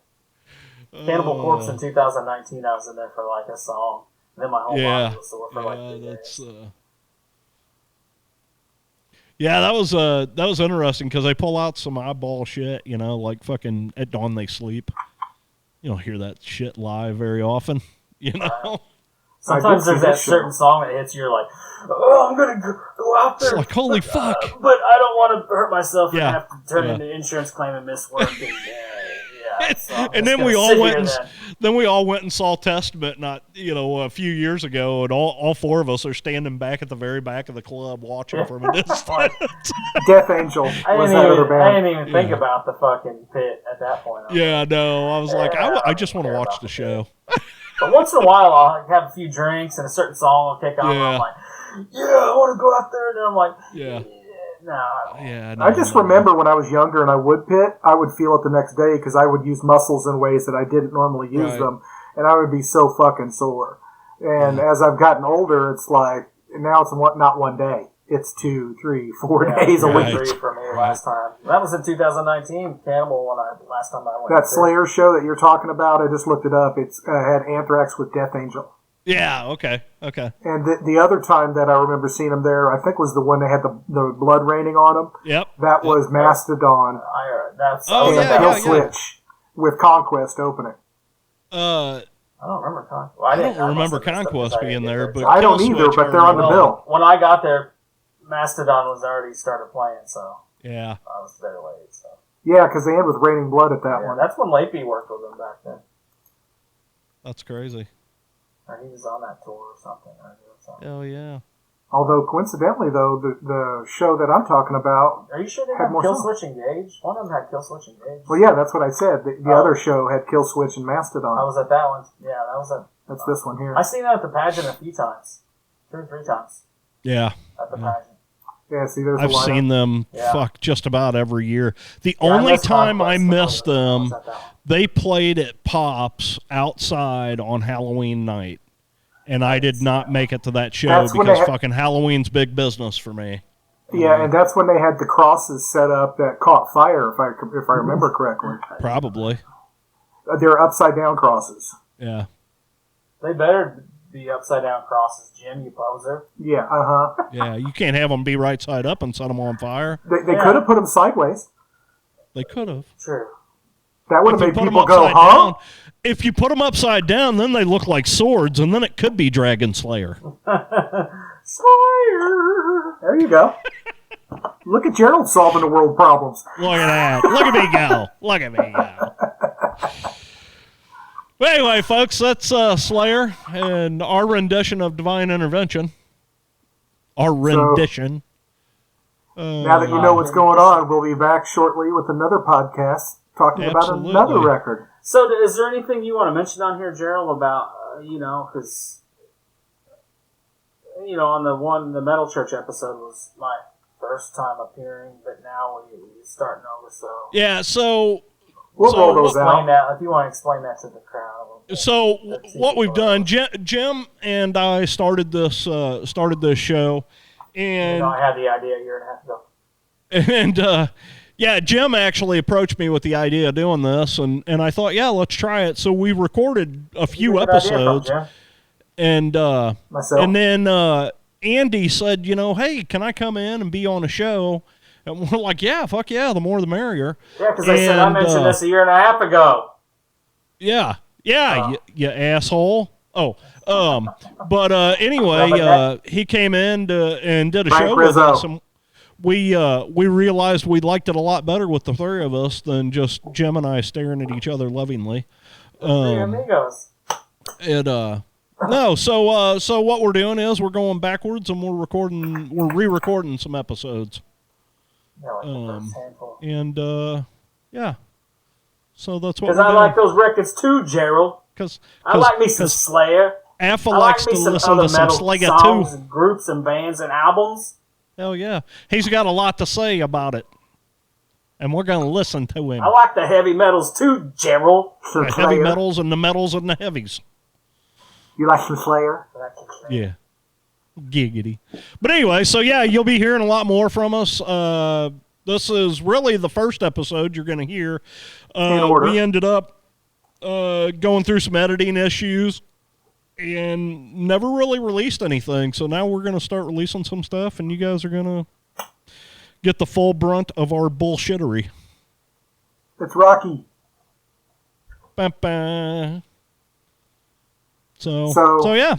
Cannibal Corpse in 2019, I was in there for a song. And then my whole body was sore for 3 days. Yeah, that was interesting because they pull out some eyeball shit, like fucking At Dawn They Sleep. You don't hear that shit live very often, Sometimes there's that certain song that hits you, you're like, oh, I'm going to go out there. It's like, holy fuck. But I don't want to hurt myself and have to turn into insurance claim and miss work. And then we all went and saw Testament a few years ago, and all 4 of us are standing back at the very back of the club watching from a distance. Death Angel was that other band. I didn't even think about the fucking pit at that point. Yeah, no, I was like, I just want to watch the show. But once in a while I'll have a few drinks and a certain song will kick on. And I'm like, yeah, I want to go out there. And then I'm like, no. I just remember when I was younger and I would pit, I would feel it the next day because I would use muscles in ways that I didn't normally use them, and I would be so fucking sore. And as I've gotten older, it's like now it's not one day. It's 2, 3, 4 days a week. For me last time. That was in 2019, Cannibal, last time I went. That Slayer show that you're talking about, I just looked it up. It's had Anthrax with Death Angel. Yeah, okay. And the other time that I remember seeing them there, I think was the one they had the blood raining on them. Yep. That was Mastodon. Kill Switch with Conquest opening. I don't remember Conquest. I don't remember Conquest being there, but I don't either. But they're on the bill. When I got there, Mastodon was already started playing, so yeah, I was there late. So yeah, because they ended with Raining Blood at that one. That's when Lapey worked with them back then. That's crazy. Or he was on that tour or something. Hell yeah. Although coincidentally, though, the show that I'm talking about, are you sure they had Kill Switch Engage? One of them had Kill Switch Engage. Well, yeah, that's what I said. The other show had Kill Switch and Mastodon. I was at that one. Yeah, that was it. That's this one here. I seen that at the pageant a few times, 2 or 3 times. Yeah. At the pageant. Yeah, see, there's I've seen them just about every year. The only time I missed them, they played at Pops outside on Halloween night. And I did not make it to that show because fucking Halloween's big business for me. Yeah, and that's when they had the crosses set up that caught fire, if I remember correctly. Probably. They're upside down crosses. Yeah. They better be upside down crosses, Jim, you poser. Yeah, Yeah, you can't have them be right side up and set them on fire. They could have put them sideways. They could have. True. That would have made people go, huh? If you put them upside down, then they look like swords, and then it could be Dragon Slayer. Slayer! There you go. Look at Gerald solving the world problems. Look at that. Look at me go. Look at me go. But anyway, folks, that's Slayer and our rendition of Divine Intervention. Our rendition. Now that you know what's going on, we'll be back shortly with another podcast talking about another record. So is there anything you want to mention on here, Gerald, about, because, on the Metal Church episode was my first time appearing, but now we're starting over, so... Yeah, so... We'll roll those out. If you want to explain that to the crowd. So what we've done, Jim and I started this show, and I had the idea a year and a half ago. And yeah, Jim actually approached me with the idea of doing this, and I thought, yeah, let's try it. So we recorded a few episodes, and then Andy said, hey, can I come in and be on a show? And we're like, yeah, fuck yeah, the more the merrier. Yeah, because I said I mentioned this a year and a half ago. Yeah, you asshole. Oh, but anyway, he came in and did a show with us, and we realized we liked it a lot better with the three of us than just Jim and I staring at each other lovingly. Three amigos. No, so what we're doing is we're going backwards and we're re-recording some episodes. Yeah. So that's what. Because I like those records too, Gerald. Because I like me some Slayer. Alpha likes to listen to some Slayer too. And groups and bands and albums. Hell yeah, he's got a lot to say about it, and we're gonna listen to him. I like the heavy metals too, Gerald. The heavy metals and the metals and the heavies. You like some Slayer? Yeah. Giggity. But anyway, so yeah, you'll be hearing a lot more from us. This is really the first episode you're going to hear. We ended up going through some editing issues and never really released anything. So now we're going to start releasing some stuff, and you guys are going to get the full brunt of our bullshittery. It's Rocky. Ba-ba. So yeah.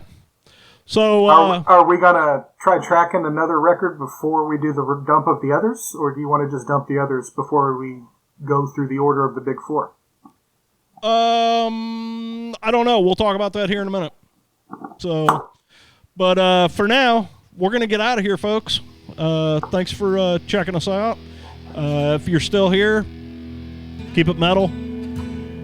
So are we gonna try tracking another record before we do the dump of the others, or do you want to just dump the others before we go through the order of the big four? I don't know. We'll talk about that here in a minute. So, but for now, we're gonna get out of here, folks. Thanks for checking us out. If you're still here, keep it metal.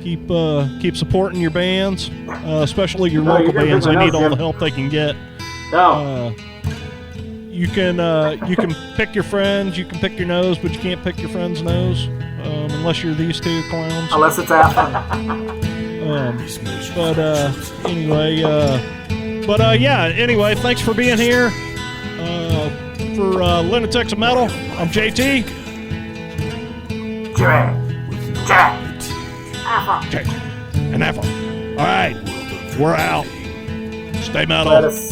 keep supporting your bands, especially your No, local you're gonna bands. pick They my need nose, all the Jim. help they can get. No. You can pick your friends, you can pick your nose, but you can't pick your friend's nose unless you're these two clowns. Unless it's Afrin. Anyway, thanks for being here. For Lunatics of Metal, I'm JT. And Afro. All right, we're out. Stay metal. Let us.